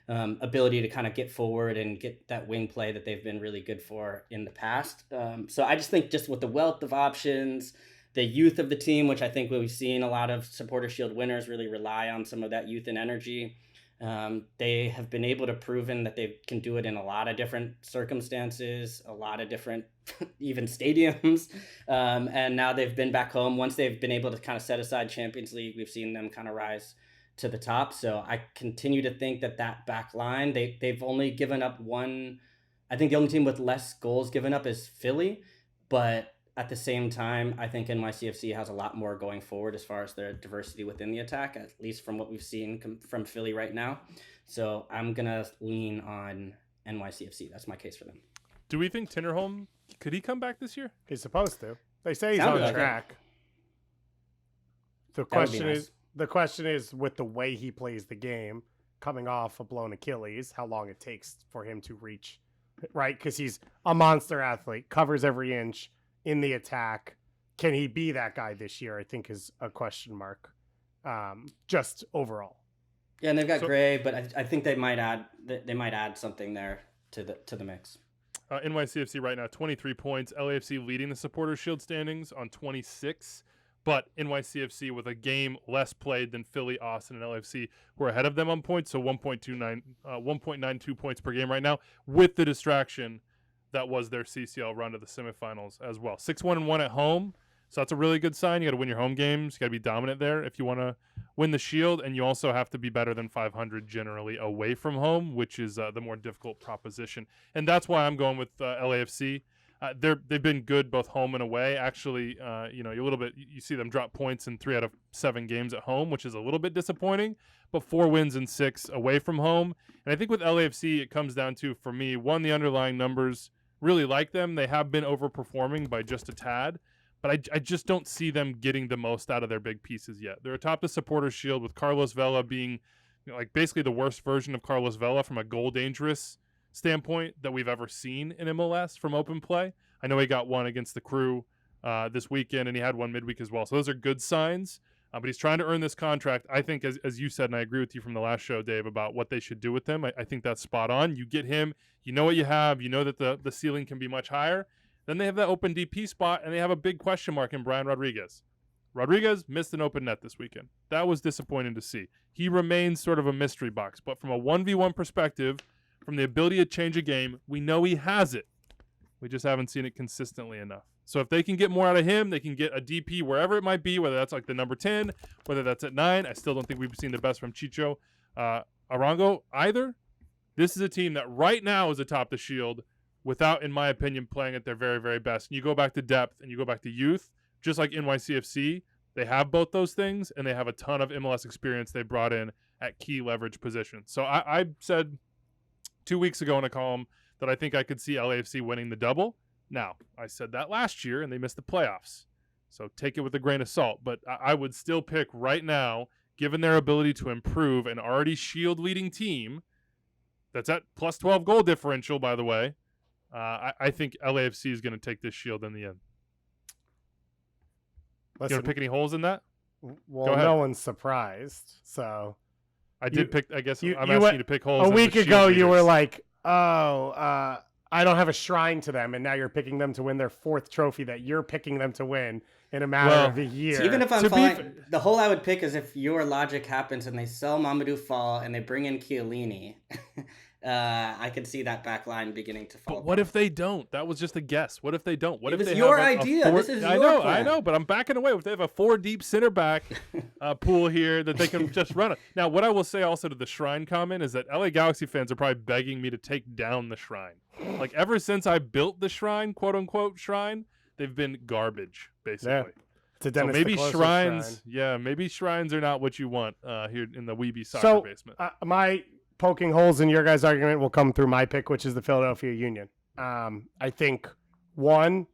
ability to kind of get forward and get that wing play that they've been really good for in the past. So I just think just with the wealth of options, the youth of the team, which I think we've seen a lot of Supporter Shield winners really rely on some of that youth and energy. They have been able to proven that they can do it in a lot of different circumstances, a lot of different even stadiums. And now they've been back home. Once they've been able to kind of set aside Champions League, we've seen them kind of rise to the top. So I continue to think that back line, they've only given up one. I think the only team with less goals given up is Philly, but at the same time, I think NYCFC has a lot more going forward as far as their diversity within the attack, at least from what we've seen from Philly right now. So I'm going to lean on NYCFC. That's my case for them. Do we think Tinnerholm, could he come back this year? He's supposed to. They say he's Sounded on like track. The That would be question nice. is, the question is, with the way he plays the game, coming off a blown Achilles, how long it takes for him to reach, right? Because he's a monster athlete, covers every inch in the attack. Can he be that guy this year? I think is a question mark. Just overall. Yeah, and they've got Gray, but I think they might add something there to the mix. NYCFC right now 23 points. LAFC leading the Supporter Shield standings on 26. But NYCFC with a game less played than Philly, Austin, and LAFC, who are ahead of them on points, so 1.92 points per game right now, with the distraction that was their CCL run to the semifinals as well. 6-1-1 at home, so that's a really good sign. You got to win your home games. You got to be dominant there if you want to win the Shield, and you also have to be better than 500 generally away from home, which is the more difficult proposition. And that's why I'm going with LAFC. They've been good both home and away. Actually, you see them drop points in 3 out of 7 games at home, which is a little bit disappointing. But 4 wins and 6 away from home. And I think with LAFC, it comes down to, for me, one, the underlying numbers really like them. They have been overperforming by just a tad, but I just don't see them getting the most out of their big pieces yet. They're atop the Supporters Shield with Carlos Vela being like basically the worst version of Carlos Vela from a goal dangerous standpoint that we've ever seen in MLS from open play. I know he got one against the Crew this weekend, and he had one midweek as well. So those are good signs, but he's trying to earn this contract. I think, as you said, and I agree with you from the last show, Dave, about what they should do with him. I think that's spot on. You get him, you know what you have, you know that the ceiling can be much higher. Then they have that open DP spot, and they have a big question mark in Brian Rodriguez. Rodriguez missed an open net this weekend. That was disappointing to see. He remains sort of a mystery box, but from a 1v1 perspective, from the ability to change a game, we know he has it. We just haven't seen it consistently enough. So if they can get more out of him, they can get a DP wherever it might be, whether that's like the number 10, whether that's at 9. I still don't think we've seen the best from Chicho Arango either. This is a team that right now is atop the Shield without, in my opinion, playing at their very, very best. And you go back to depth and you go back to youth, just like NYCFC, they have both those things, and they have a ton of MLS experience they brought in at key leverage positions. So I said 2 weeks ago in a column that I think I could see LAFC winning the double. Now, I said that last year, and they missed the playoffs. So take it with a grain of salt. But I would still pick right now, given their ability to improve an already Shield-leading team that's at plus 12 goal differential, by the way, I think LAFC is going to take this Shield in the end. You want to pick any holes in that? Well, no one's surprised. So I did pick. I guess I'm you asking you to pick holes. A in week the ago, Shield you were leaders. like, I don't have a shrine to them, and now you're picking them to win their 4th trophy that you're picking them to win in a matter of a year. So even if I'm To be following, the hole I would pick is if your logic happens and they sell Mamadou Fall and they bring in Chiellini. I could see that back line beginning to fall. But what if they don't? That was just a guess. What if they don't? What It if was they your have idea. This is I your know, plan. I know, but I'm backing away. If they have a 4 deep center back pool here that they can just run it. Now, what I will say also to the Shrine comment is that LA Galaxy fans are probably begging me to take down the Shrine. Like ever since I built the Shrine, quote unquote Shrine, they've been garbage basically. Yeah. It's a So Dennis maybe the Closer shrines, shrine. yeah, maybe shrines are not what you want here in the Weeby soccer basement. My poking holes in your guys' argument will come through my pick, which is the Philadelphia Union. I think, one,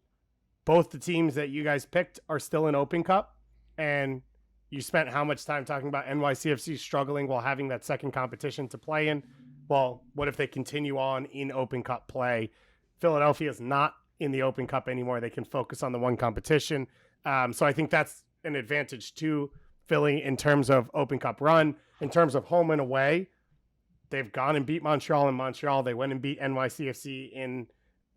both the teams that you guys picked are still in Open Cup, and you spent how much time talking about NYCFC struggling while having that second competition to play in? Well, what if they continue on in Open Cup play? Philadelphia is not in the Open Cup anymore. They can focus on the one competition. So I think that's an advantage to Philly in terms of Open Cup run. In terms of home and away, they've gone and beat Montreal in Montreal. They went and beat NYCFC in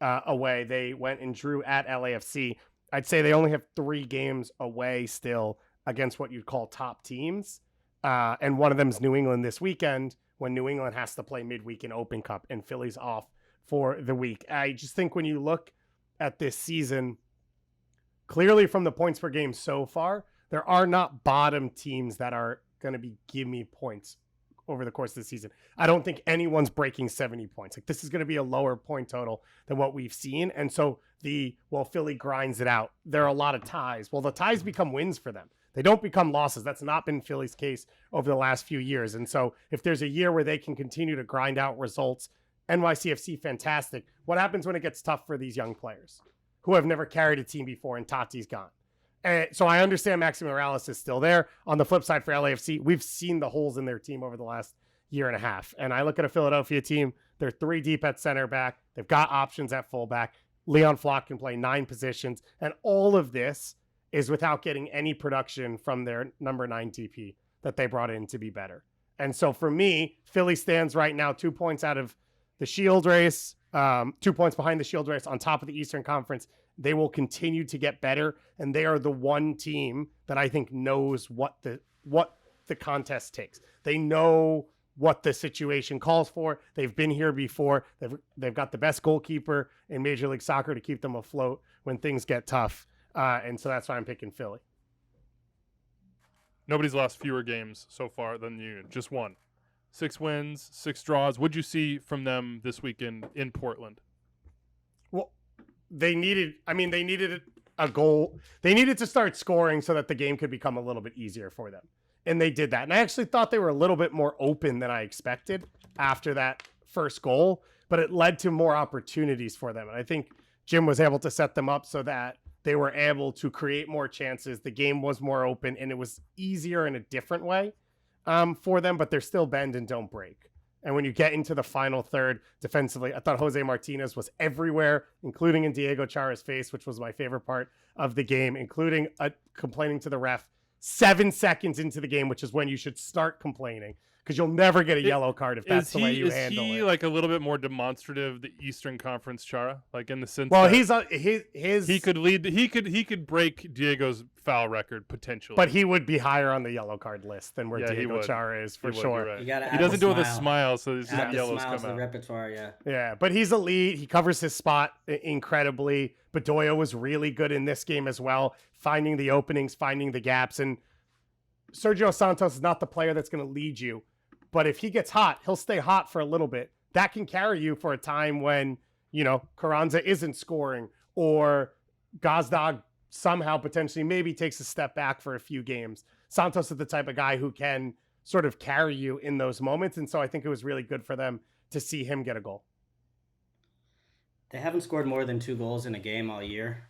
away. They went and drew at LAFC. I'd say they only have 3 games away still against what you'd call top teams. And one of them is New England this weekend, when New England has to play midweek in Open Cup and Philly's off for the week. I just think when you look at this season, clearly from the points per game so far, there are not bottom teams that are going to be give me points over the course of the season. I don't think anyone's breaking 70 points. Like this is going to be a lower point total than what we've seen. And so Philly grinds it out. There are a lot of ties. Well, the ties become wins for them. They don't become losses. That's not been Philly's case over the last few years. And so if there's a year where they can continue to grind out results, NYCFC, fantastic. What happens when it gets tough for these young players who have never carried a team before and Tati's gone? And so I understand Maxi Morales is still there. On the flip side for LAFC, we've seen the holes in their team over the last year and a half. And I look at a Philadelphia team, they're 3 deep at center back. They've got options at fullback. Leon Flock can play 9 positions. And all of this is without getting any production from their number 9 DP that they brought in to be better. And so for me, Philly stands right now 2 points out of the Shield race, 2 points behind the Shield race on top of the Eastern Conference. They will continue to get better, and they are the one team that I think knows what the contest takes. They know what the situation calls for. They've been here before. They've got the best goalkeeper in Major League Soccer to keep them afloat when things get tough. And so that's why I'm picking Philly. Nobody's lost fewer games so far than Union. Just 1. 6 wins, 6 draws. What'd you see from them this weekend in Portland? Well, they needed a goal. They needed to start scoring so that the game could become a little bit easier for them. And they did that. And I actually thought they were a little bit more open than I expected after that first goal, but it led to more opportunities for them. And I think Jim was able to set them up so that they were able to create more chances. The game was more open and it was easier in a different way for them, but they're still bend and don't break. And when you get into the final third defensively, I thought Jose Martinez was everywhere, including in Diego Chara's face, which was my favorite part of the game, including complaining to the ref 7 seconds into the game, which is when you should start complaining, because you'll never get a yellow card if that's the way you handle it. Is he like a little bit more demonstrative, the Eastern Conference Chara, like in the sense? Well, that his he could lead. He could break Diego's foul record potentially, but he would be higher on the yellow card list than where Yeah, he Diego would. Chara is for He would, sure. you're right. You gotta He add doesn't the do it with a smile. smile, so these Add the yellows smiles come to the out. repertoire, yeah. Yeah, but he's elite. He covers his spot incredibly. Bedoya was really good in this game as well, finding the openings, finding the gaps. And Sergio Santos is not the player that's going to lead you. But if he gets hot, he'll stay hot for a little bit. That can carry you for a time when, Carranza isn't scoring or Gazdag somehow potentially maybe takes a step back for a few games. Santos is the type of guy who can sort of carry you in those moments. And so I think it was really good for them to see him get a goal. They haven't scored more than 2 goals in a game all year.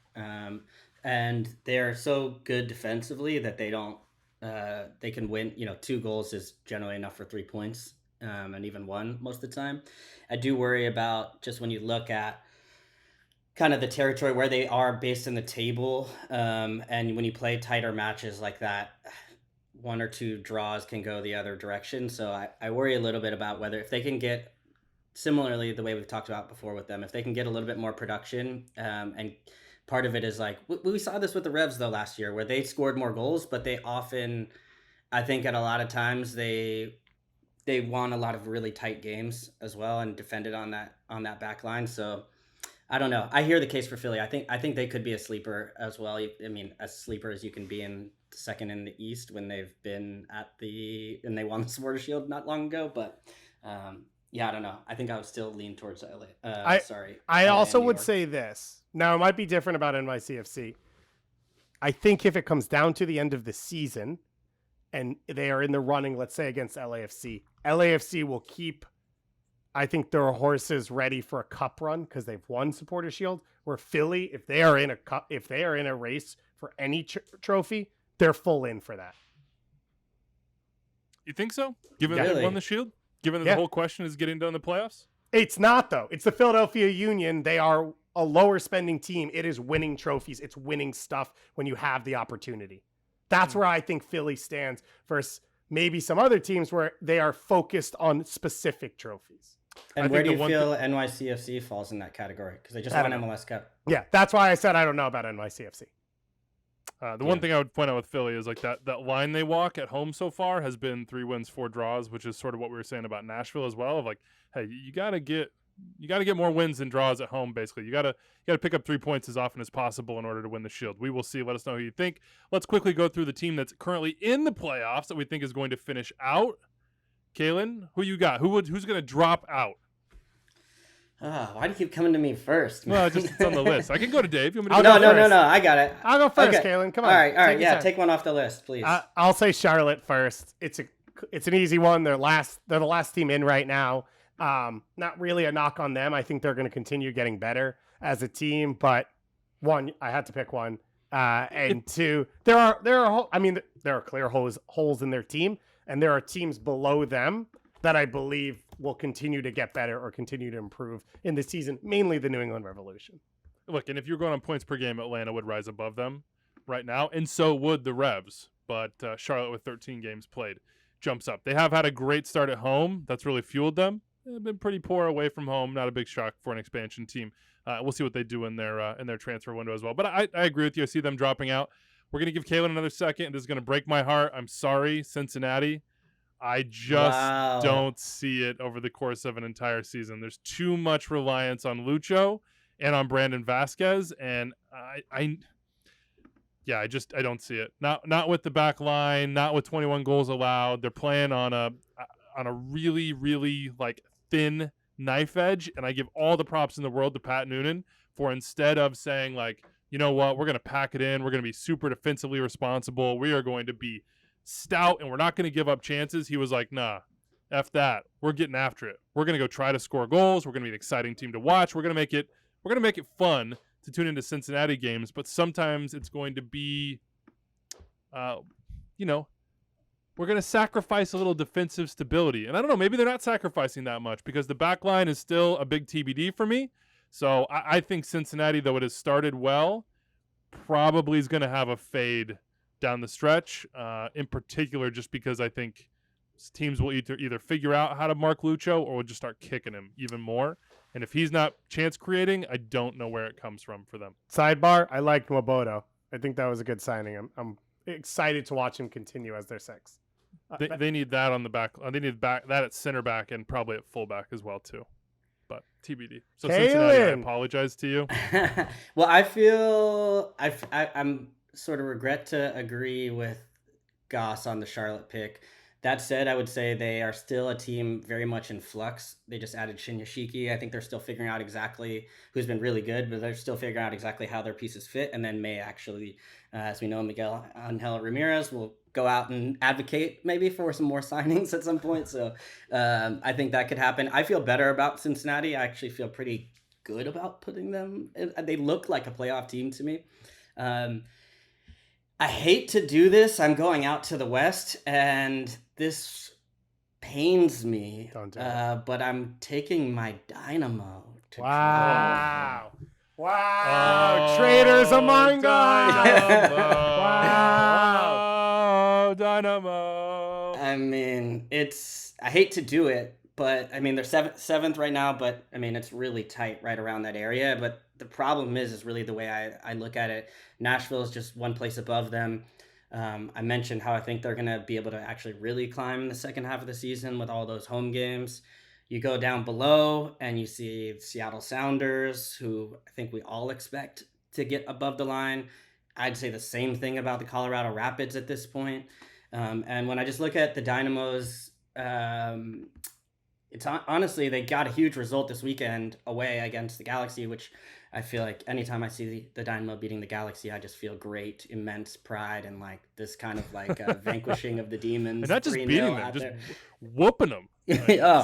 And they're so good defensively that they can win. 2 goals is generally enough for 3 points, and even 1 most of the time. I do worry about just when you look at kind of the territory where they are based in the table. And when you play tighter matches like that, one or two draws can go the other direction. So I worry a little bit about whether if they can get, similarly the way we've talked about before with them, if they can get a little bit more production, and part of it is like we saw this with the Revs though last year, where they scored more goals, but they often, I think at a lot of times they won a lot of really tight games as well and defended on that back line. So I don't know. I hear the case for Philly. I think they could be a sleeper as well. I mean, as sleeper as you can be in second in the East when they've been and they won the Supporters Shield not long ago. But yeah, I don't know. I think I would still lean towards LA. I LA also and New would York. say this. Now, it might be different about NYCFC. I think if it comes down to the end of the season and they are in the running, let's say against LAFC will keep, I think, their horses ready for a cup run because they've won Supporter Shield. Where Philly, if they are in a race for any trophy, they're full in for that. You think so? Given Yeah. they Really? won the Shield? Given that Yeah. the whole question is getting done in the playoffs? It's not, though. It's the Philadelphia Union. They are a lower spending team. It is winning trophies. It's winning stuff when you have the opportunity. That's where I think Philly stands versus maybe some other teams where they are focused on specific trophies. I And where think do the you one feel NYCFC falls in that category? Because they just I won don't know. MLS Cup. Yeah, that's why I said I don't know about NYCFC. The one thing I would point out with Philly is like that line they walk at home so far has been 3 wins, 4 draws, which is sort of what we were saying about Nashville as well. Of like, hey, you gotta get more wins than draws at home. Basically, you gotta pick up 3 points as often as possible in order to win the Shield. We will see. Let us know who you think. Let's quickly go through the team that's currently in the playoffs that we think is going to finish out. Kalen, who you got? Who's going to drop out? Why do you keep coming to me first? Well, it's on the list. I can go to Dave. You want me to I'll go? go first. No. I got it. I'll go first, Okay. Kalen. Come on. All right. Take your Yeah, time. take one off the list, please. I'll say Charlotte first. It's an easy one. They're the last team in right now. Not really a knock on them. I think they're going to continue getting better as a team. But one, I had to pick one. And two, there are clear holes in their team, and there are teams below them that I believe will continue to get better or continue to improve in the season. Mainly the New England Revolution. Look, and if you're going on points per game, Atlanta would rise above them right now, and so would the Revs. But Charlotte, with 13 games played, jumps up. They have had a great start at home. That's really fueled them. They've been pretty poor away from home. Not a big shock for an expansion team. We'll see what they do in their transfer window as well. But I agree with you. I see them dropping out. We're going to give Kalen another second. This is going to break my heart. I'm sorry, Cincinnati. I just don't see it over the course of an entire season. There's too much reliance on Lucho and on Brandon Vasquez, and I don't see it. Not with the back line, not with 21 goals allowed. They're playing on a really, really like thin knife edge, and I give all the props in the world to Pat Noonan for, instead of saying like, you know what, we're going to pack it in, we're going to be super defensively responsible, we are going to be stout, and we're not going to give up chances. He was like, nah, F that. We're getting after it. We're going to go try to score goals. We're going to be an exciting team to watch. We're going to make it fun to tune into Cincinnati games, but sometimes it's going to be, we're going to sacrifice a little defensive stability. And I don't know, maybe they're not sacrificing that much because the back line is still a big TBD for me. So I think Cincinnati, though it has started well, probably is going to have a fade down the stretch, in particular just because I think teams will either figure out how to mark Lucho or will just start kicking him even more. And if he's not chance creating, I don't know where it comes from for them. Sidebar, I liked Nwabodo. I think that was a good signing. I'm excited to watch him continue as their six. They need that on the back. They need that at center back and probably at fullback as well too. But TBD. So Cincinnati, I apologize to you. Well, I feel I'm sort of regret to agree with Goss on the Charlotte pick. That said, I would say they are still a team very much in flux. They just added Shinyashiki. I think they're still figuring out exactly who's been really good, but they're still figuring out exactly how their pieces fit. And then may actually, as we know, Miguel Angel Ramirez will go out and advocate maybe for some more signings at some point. So I think that could happen. I feel better about Cincinnati. I actually feel pretty good about putting them. They look like a playoff team to me. I hate to do this. I'm going out to the West, and this pains me. Don't do it. But I'm taking my Dynamo to Wow. Wow, traitors among us. Wow. Dynamo. I mean, I hate to do it, but I mean, they're seventh right now, but I mean, it's really tight right around that area. But the problem is really the way I look at it. Nashville is just one place above them. I mentioned how I think they're going to be able to actually really climb in the second half of the season with all those home games. You go down below and you see the Seattle Sounders, who I think we all expect to get above the line. I'd say the same thing about the Colorado Rapids at this point. And when I just look at the Dynamos, it's honestly, they got a huge result this weekend away against the Galaxy, which I feel like anytime I see the Dynamo beating the Galaxy, I just feel great, immense pride, and like this kind of like vanquishing of the demons. And not just 3-0 beating them, out just there. whooping them.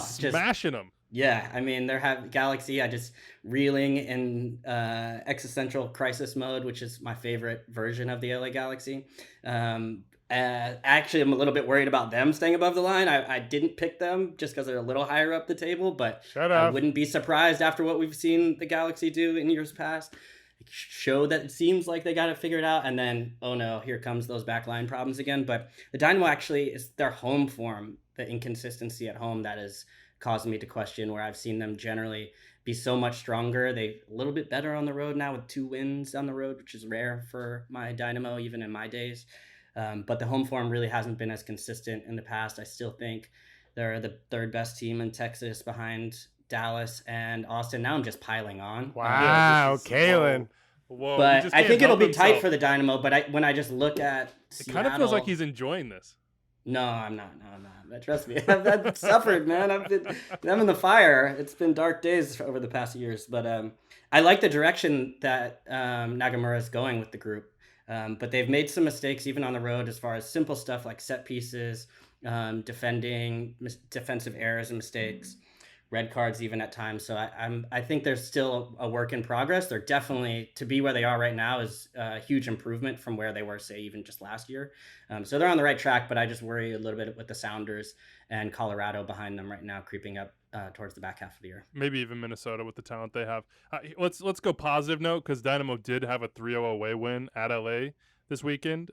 Smashing them. Yeah, I mean, they're Galaxy. I just reeling in existential crisis mode, which is my favorite version of the LA Galaxy. Actually, I'm a little bit worried about them staying above the line. I didn't pick them just because they're a little higher up the table, but I wouldn't be surprised after what we've seen the Galaxy do in years past. Show that it seems like they got it figured out, and then, oh no, here comes those backline problems again. But the Dynamo actually is their home form, the inconsistency at home that has caused me to question, where I've seen them generally be so much stronger. They're a little bit better on the road now with 2 wins on the road, which is rare for my Dynamo, even in my days. But the home form really hasn't been as consistent in the past. I still think they're the third best team in Texas behind Dallas and Austin. Now I'm just piling on. Wow, Kalen. Whoa. But I think it'll be tight for the Dynamo. But when I just look at Seattle, it kind of feels like he's enjoying this. No, I'm not. But trust me, I've suffered, man. I'm in the fire. It's been dark days over the past years. But I like the direction that Nagamura is going with the group. But they've made some mistakes even on the road as far as simple stuff like set pieces, defending, defensive errors and mistakes, red cards even at times. So I think there's still a work in progress. They're definitely, to be where they are right now, is a huge improvement from where they were, say, even just last year. So they're on the right track, but I just worry a little bit with the Sounders and Colorado behind them right now, creeping up towards the back half of the year. Maybe even Minnesota with the talent they have. Let's go positive note, because Dynamo did have a 3-0 away win at LA this weekend.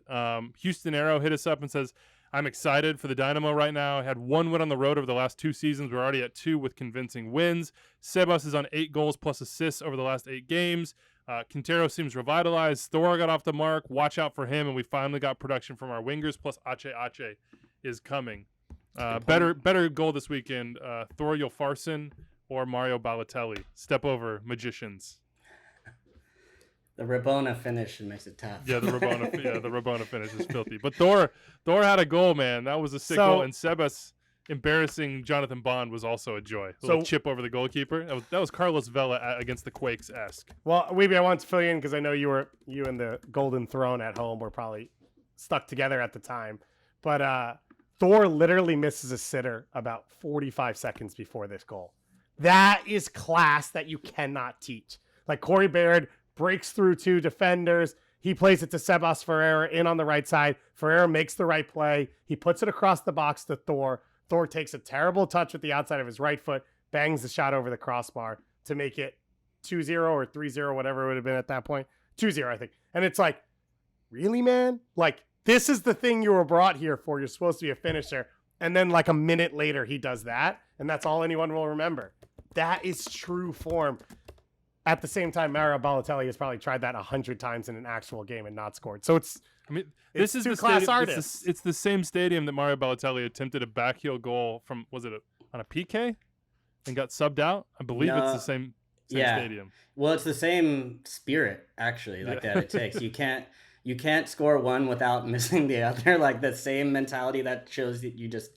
Houston Aero hit us up and says, I'm excited for the Dynamo right now. I had 1 win on the road over the last 2 seasons. We're already at 2 with convincing wins. Sebas is on 8 goals plus assists over the last 8 games. Quintero seems revitalized. Thor got off the mark. Watch out for him. And we finally got production from our wingers, plus Ache is coming. Better goal this weekend, Thor Yolfarsson or Mario Balotelli. Step over magicians. The Rabona finish makes it tough. Yeah, the Rabona finish is filthy. But Thor had a goal, man. That was a sick goal. And Sebas embarrassing Jonathan Bond was also a joy. A little chip over the goalkeeper. That was Carlos Vela against the Quakes-esque. Well, Weeby, I want to fill you in because I know you and the Golden Throne at home were probably stuck together at the time. But Thor literally misses a sitter about 45 seconds before this goal. That is class that you cannot teach. Like Corey Baird breaks through 2 defenders. He plays it to Sebas Ferreira in on the right side. Ferreira makes the right play. He puts it across the box to Thor. Thor takes a terrible touch with the outside of his right foot, bangs the shot over the crossbar to make it 2-0 or 3-0, whatever it would have been at that point. 2-0, I think. And it's like, really, man? Like, this is the thing you were brought here for. You're supposed to be a finisher. And then like a minute later, he does that. And that's all anyone will remember. That is true form. At the same time, Mario Balotelli has probably tried that 100 times in an actual game and not scored. So this is the class artists. It's the same stadium that Mario Balotelli attempted a backheel goal from. Was it on a PK and got subbed out? I believe it's the same stadium. Well, it's the same spirit actually, that it takes. You can't score one without missing the other. Like the same mentality that shows that you just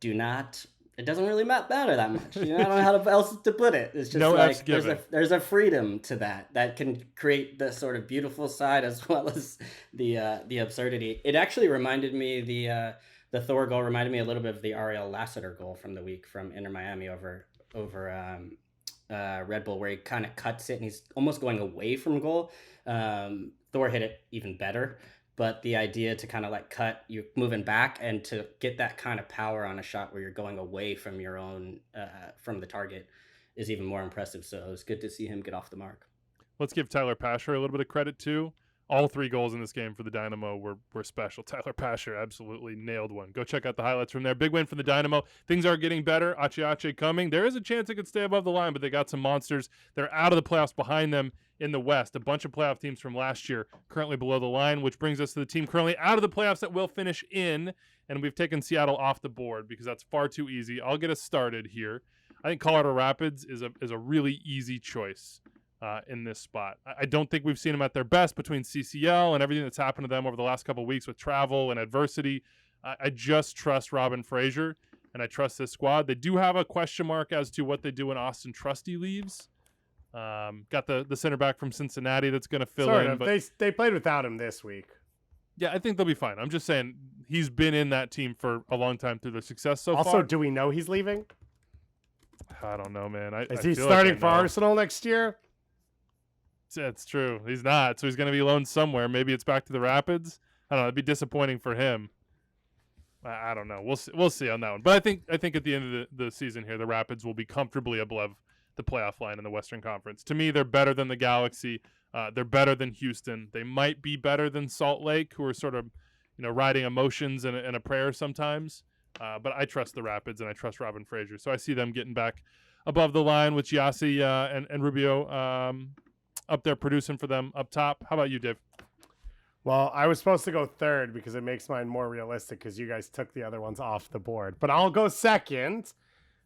do not. It doesn't really matter that much. I don't know how else to put it. It's just like there's a freedom to that can create the sort of beautiful side as well as the absurdity. It actually reminded me the Thor goal reminded me a little bit of the Ariel Lassiter goal from the week from Inter Miami over Red Bull, where he kind of cuts it and he's almost going away from goal. Thor hit it even better. But the idea to kind of like cut, you're moving back, and to get that kind of power on a shot where you're going away from your own, from the target, is even more impressive. So it was good to see him get off the mark. let's give Tyler Pasher a little bit of credit too. All 3 goals in this game for the Dynamo were special. Tyler Pasher absolutely nailed one. Go check out the highlights from there. Big win for the Dynamo. Things are getting better. Ache coming. There is a chance it could stay above the line, but they got some monsters. They're out of the playoffs behind them in the West. A bunch of playoff teams from last year currently below the line, which brings us to the team currently out of the playoffs that will finish in, and we've taken Seattle off the board because that's far too easy. I'll get us started here. I think Colorado Rapids is a really easy choice. In this spot. I don't think we've seen them at their best between CCL and everything that's happened to them over the last couple of weeks with travel and adversity. I just trust Robin Fraser, and I trust this squad. They do have a question mark as to what they do when Austin Trusty leaves. Got the center back from Cincinnati that's going to fill in. But they played without him this week. Yeah, I think they'll be fine. I'm just saying he's been in that team for a long time through their success so far. Also, do we know he's leaving? I don't know, man. Is he starting for Arsenal next year? That's true. He's not, so he's going to be loaned somewhere. Maybe it's back to the Rapids. I don't know. It'd be disappointing for him. I don't know. We'll see on that one. But I think at the end of the season here, the Rapids will be comfortably above the playoff line in the Western Conference. To me, they're better than the Galaxy. They're better than Houston. They might be better than Salt Lake, who are sort of, riding emotions and a prayer sometimes. But I trust the Rapids and I trust Robin Fraser. So I see them getting back above the line with Giassi and Rubio up there producing for them up top. How about you, Dave? Well, I was supposed to go third because it makes mine more realistic because you guys took the other ones off the board. But I'll go second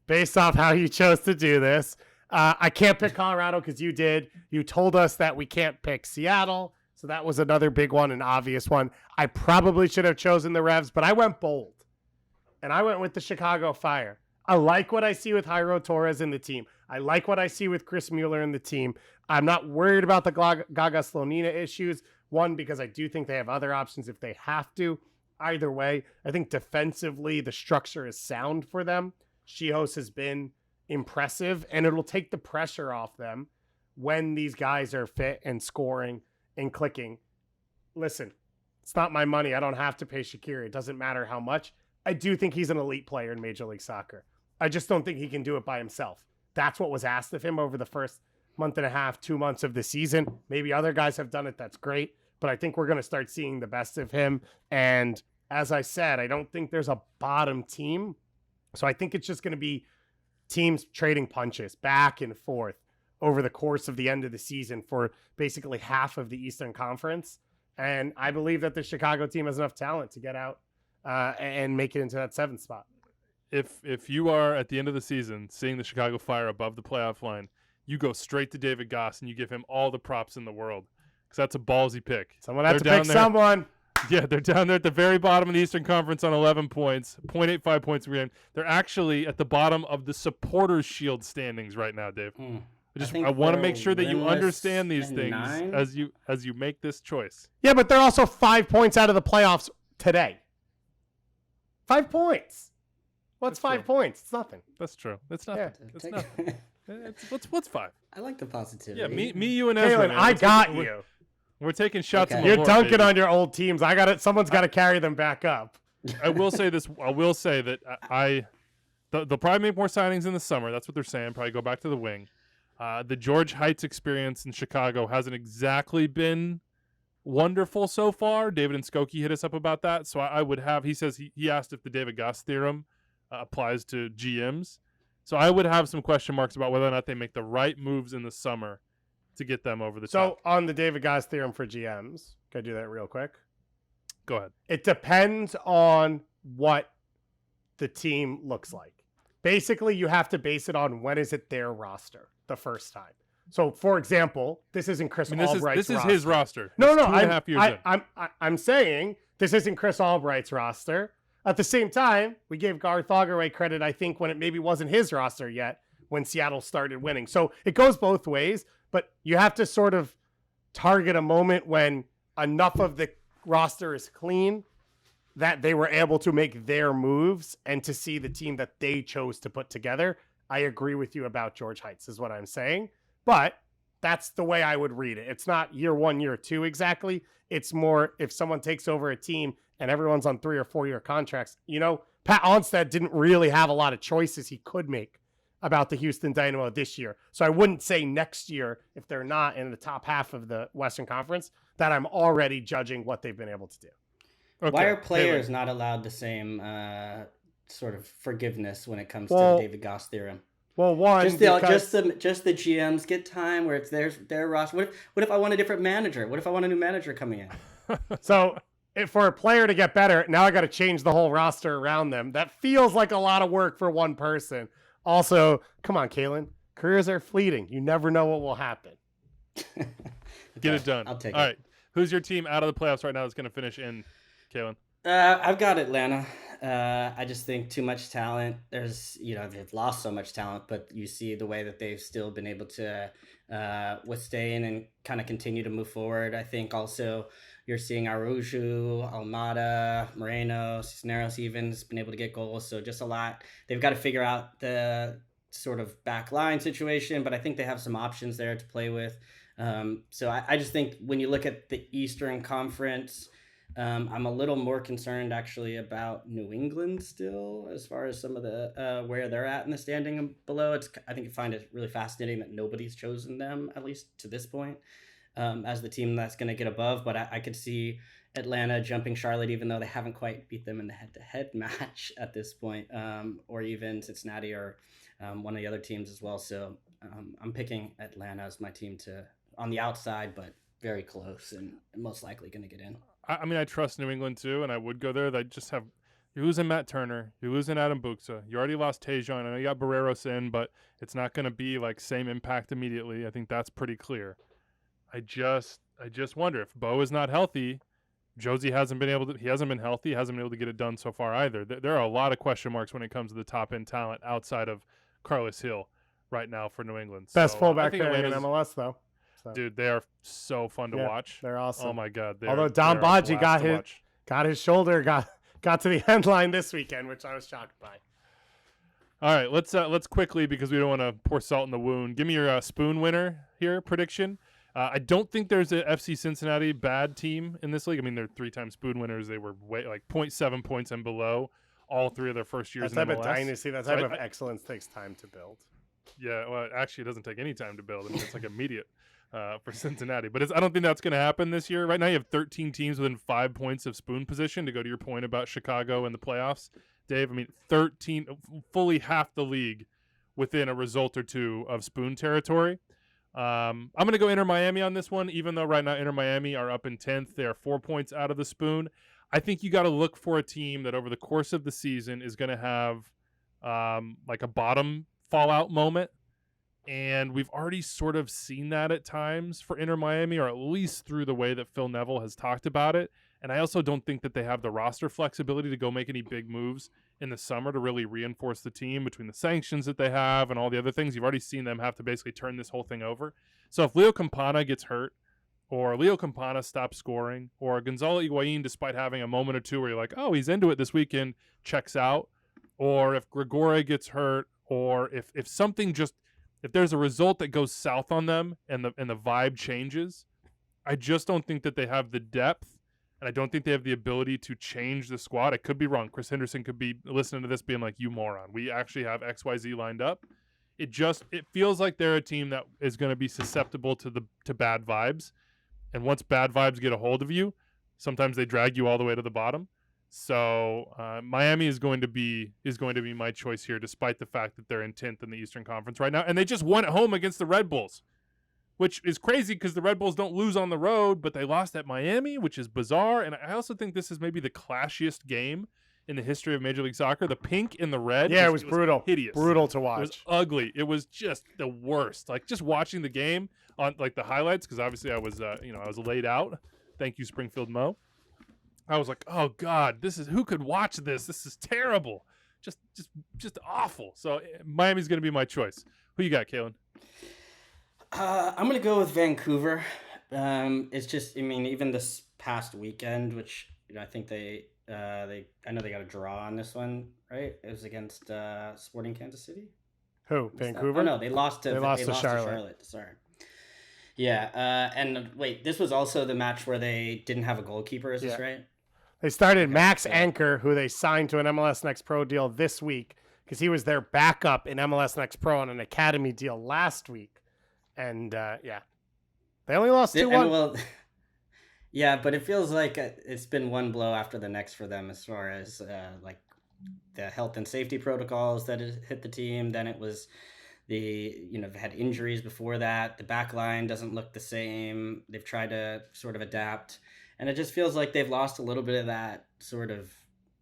based off how you chose to do this. I can't pick Colorado because you did. You told us that we can't pick Seattle. So that was another big one, an obvious one. I probably should have chosen the Revs, but I went bold. And I went with the Chicago Fire. I like what I see with Jairo Torres in the team. I like what I see with Chris Mueller in the team. I'm not worried about the Gaga Slonina issues. One, because I do think they have other options if they have to. Either way, I think defensively the structure is sound for them. Chihos has been impressive, and it'll take the pressure off them when these guys are fit and scoring and clicking. Listen, it's not my money. I don't have to pay Shaqiri. It doesn't matter how much. I do think he's an elite player in Major League Soccer. I just don't think he can do it by himself. That's what was asked of him over the first month and a half, 2 months of the season. Maybe other guys have done it. That's great. But I think we're going to start seeing the best of him. And as I said, I don't think there's a bottom team. So I think it's just going to be teams trading punches back and forth over the course of the end of the season for basically half of the Eastern Conference. And I believe that the Chicago team has enough talent to get out and make it into that 7th spot. If you are at the end of the season seeing the Chicago Fire above the playoff line, you go straight to David Goss and you give him all the props in the world because that's a ballsy pick. Someone has to pick someone. Yeah, they're down there at the very bottom of the Eastern Conference on 11 points, 0.85 points per game. They're actually at the bottom of the Supporters Shield standings right now, Dave. I want to make sure that you understand these things as you make this choice. Yeah, but they're also 5 points out of the playoffs today. 5 points. What's 5 points? It's nothing. That's true. It's nothing. Yeah. It's nothing. What's 5? I like the positivity. Yeah, me, you, and Ezra. Kalen, I got you. We're taking shots. Okay. You're dunking on your old teams. I got it. Someone's got to carry them back up. I will say this. I will say that they'll probably make more signings in the summer. That's what they're saying. Probably go back to the wing. The George Heights experience in Chicago hasn't exactly been wonderful so far. David and Skokie hit us up about that. So I would have. He says he asked if the David Goss theorem applies to GMs. So I would have some question marks about whether or not they make the right moves in the summer to get them over the top. So on the David Goss theorem for GMs, can I do that real quick? Go ahead. It depends on what the team looks like. Basically, you have to base it on when is it their roster the first time. So, for example, this isn't Chris Albright's roster. This is his roster. No, 2.5 years in. I'm saying this isn't Chris Albright's roster. At the same time, we gave Garth Augerway credit, I think, when it maybe wasn't his roster yet, when Seattle started winning. So it goes both ways, but you have to sort of target a moment when enough of the roster is clean that they were able to make their moves and to see the team that they chose to put together. I agree with you about George Heights is what I'm saying, but that's the way I would read it. It's not year 1, year 2 exactly. It's more if someone takes over a team and everyone's on 3 or 4 year contracts. Pat Onstad didn't really have a lot of choices he could make about the Houston Dynamo this year. So I wouldn't say next year, if they're not in the top half of the Western Conference, that I'm already judging what they've been able to do. Okay. Why are players not allowed the same sort of forgiveness when it comes to the David Goss theorem? Well, one, just the GMs get time where it's their roster. What if I want a different manager? What if I want a new manager coming in? So for a player to get better, now I got to change the whole roster around them. That feels like a lot of work for one person. Also, come on, Kalen. Careers are fleeting. You never know what will happen. Get it done. I'll take it. All right. Who's your team out of the playoffs right now that's going to finish in, Kalen? I've got Atlanta. I just think too much talent. There's, they've lost so much talent, but you see the way that they've still been able to withstand and kind of continue to move forward. I think also you're seeing Araujo, Almada, Moreno, Cisneros even has been able to get goals. So just a lot. They've got to figure out the sort of back line situation, but I think they have some options there to play with. So I just think when you look at the Eastern Conference, I'm a little more concerned actually about New England still, as far as some of the where they're at in the standing below. I think I find it really fascinating that nobody's chosen them, at least to this point, as the team that's going to get above. But I could see Atlanta jumping Charlotte, even though they haven't quite beat them in the head-to-head match at this point, or even Cincinnati or one of the other teams as well. So I'm picking Atlanta as my team on the outside, but very close and most likely going to get in. I mean, I trust New England too, and I would go there. They just have you're losing Matt Turner, you're losing Adam Buksa, you already lost Tejon. I know you got Barreros in, but it's not going to be like same impact immediately. I think that's pretty clear. I just wonder if Bo is not healthy. Josie hasn't been healthy, hasn't been able to get it done so far either. There are a lot of question marks when it comes to the top end talent outside of Carlos Hill right now for New England. Best fullback there in MLS though. So. Dude, they are so fun to watch. They're awesome. Oh my God! Although Don Badji got his shoulder got to the end line this weekend, which I was shocked by. All right, let's quickly, because we don't want to pour salt in the wound. Give me your spoon winner here prediction. I don't think there's a FC Cincinnati bad team in this league. I mean, they're 3-time spoon winners. They were way 0.7 points and below all 3 of their first years. That in type MLS. of dynasty, that type of excellence takes time to build. Yeah, well, actually, it doesn't take any time to build. I mean, it's like immediate. For Cincinnati. But I don't think that's going to happen this year. Right now you have 13 teams within 5 points of spoon position, to go to your point about Chicago and the playoffs, Dave. I mean, 13, fully half the league within a result or two of spoon territory. I'm going to go Inter Miami on this one, even though right now Inter Miami are up in 10th. They are 4 points out of the spoon. I think you got to look for a team that over the course of the season is going to have like a bottom fallout moment. And we've already sort of seen that at times for Inter Miami, or at least through the way that Phil Neville has talked about it. And I also don't think that they have the roster flexibility to go make any big moves in the summer to really reinforce the team between the sanctions that they have and all the other things. You've already seen them have to basically turn this whole thing over. So if Leo Campana gets hurt, or Leo Campana stops scoring, or Gonzalo Higuain, despite having a moment or two where you're like, oh, he's into it this weekend, checks out, or if Gregore gets hurt, or if something just, if there's a result that goes south on them and the vibe changes, I just don't think that they have the depth, and I don't think they have the ability to change the squad. I could be wrong. Chris Henderson could be listening to this being like, you moron. We actually have XYZ lined up. It feels like they're a team that is going to be susceptible to bad vibes. And once bad vibes get a hold of you, sometimes they drag you all the way to the bottom. So Miami is going to be my choice here, despite the fact that they're in 10th in the Eastern Conference right now, and they just won at home against the Red Bulls, which is crazy because the Red Bulls don't lose on the road, but they lost at Miami, which is bizarre. And I also think this is maybe the clashiest game in the history of Major League Soccer. The pink and the red. Yeah, it was brutal, hideous, brutal to watch. It was ugly. It was just the worst. Like just watching the game on like the highlights, because obviously I was I was laid out. Thank you, Springfield Mo. I was like, oh God, who could watch this? This is terrible. Just awful. So Miami's going to be my choice. Who you got, Kalen? I'm going to go with Vancouver. It's just, I mean, even this past weekend, which I think I know they got a draw on this one, right? It was against Sporting Kansas City. Who? Vancouver? Oh no, they lost to Charlotte. Sorry. Yeah, and wait, this was also the match where they didn't have a goalkeeper, is this right? They started Max Anchor, who they signed to an MLS Next Pro deal this week, because he was their backup in MLS Next Pro on an academy deal last week. And they only lost 2-1. Well, yeah, but it feels like it's been one blow after the next for them as far as like the health and safety protocols that hit the team. Then it was they've had injuries before that. The back line doesn't look the same. They've tried to sort of adapt, and it just feels like they've lost a little bit of that sort of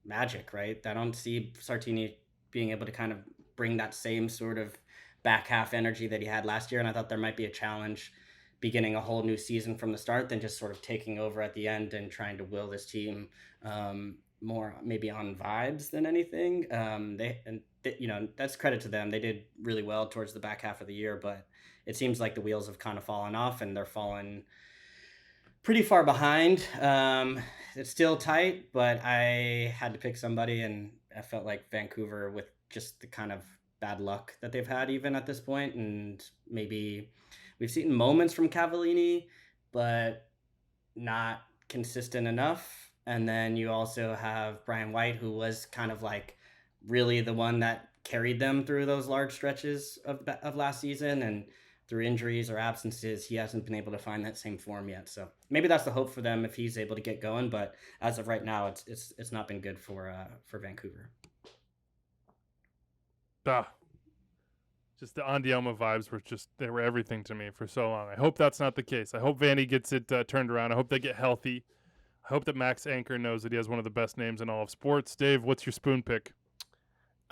magic, right? I don't see Sartini being able to kind of bring that same sort of back half energy that he had last year, and I thought there might be a challenge beginning a whole new season from the start than just sort of taking over at the end and trying to will this team more maybe on vibes than anything. That's credit to them. They did really well towards the back half of the year, but it seems like the wheels have kind of fallen off and they're falling pretty far behind. It's still tight, but I had to pick somebody, and I felt like Vancouver, with just the kind of bad luck that they've had even at this point, and maybe we've seen moments from Cavallini, but not consistent enough. And then you also have Brian White, who was kind of like really the one that carried them through those large stretches of last season, and through injuries or absences, he hasn't been able to find that same form yet. So maybe that's the hope for them if he's able to get going. But as of right now, it's not been good for Vancouver. Just the Andiamo vibes they were everything to me for so long. I hope that's not the case. I hope Vandy gets it turned around. I hope they get healthy. I hope that Max Anchor knows that he has one of the best names in all of sports. Dave, what's your spoon pick?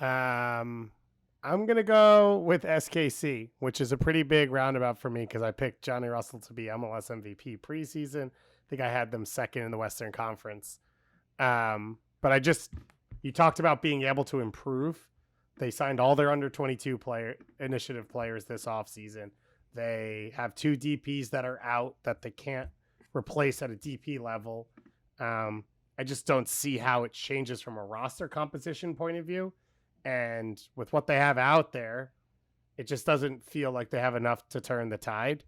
I'm going to go with SKC, which is a pretty big roundabout for me because I picked Johnny Russell to be MLS MVP preseason. I think I had them second in the Western Conference. But you talked about being able to improve. They signed all their under-22 initiative players this offseason. They have 2 DPs that are out that they can't replace at a DP level. I just don't see how it changes from a roster composition point of view. And with what they have out there, it just doesn't feel like they have enough to turn the tide.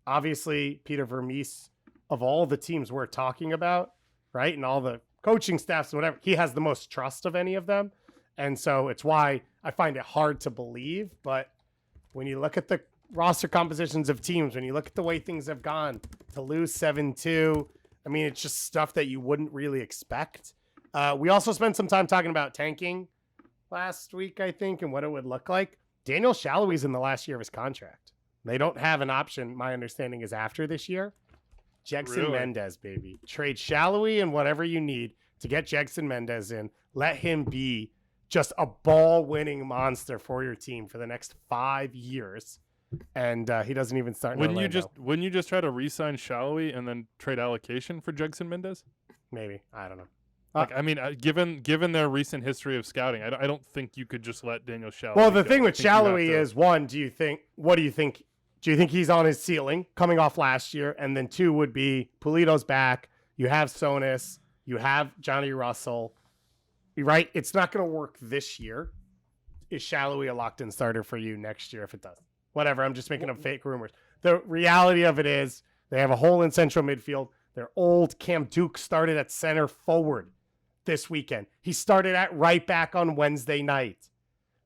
Obviously, Peter Vermees, of all the teams we're talking about, right, and all the coaching staffs and whatever, he has the most trust of any of them. And so it's why I find it hard to believe. But when you look at the roster compositions of teams, when you look at the way things have gone, to lose 7-2, I mean, it's just stuff that you wouldn't really expect. We also spent some time talking about tanking last week, I think, and what it would look like. Daniel Shalhoub's in the last year of his contract. They don't have an option, my understanding is after this year. Jegson Mendez, baby. Trade Shalhoub and whatever you need to get Jegson Mendez in. Let him be just a ball-winning monster for your team for the next 5 years. And he doesn't even start in Orlando. Wouldn't you just try to re-sign Shalhoub and then trade allocation for Jegson Mendez? Maybe. I don't know. I mean, given their recent history of scouting, I don't think you could just let Daniel Shalhoub. Well, the thing with Shalhoub is, one, do you think he's on his ceiling coming off last year? And then 2 would be Pulido's back. You have Sonis. You have Johnny Russell. Right? It's not going to work this year. Is Shalhoub a locked-in starter for you next year if it does? Whatever. I'm just making up fake rumors. The reality of it is they have a hole in central midfield. Their old Cam Duke started at center forward this weekend. He started at right back on Wednesday night.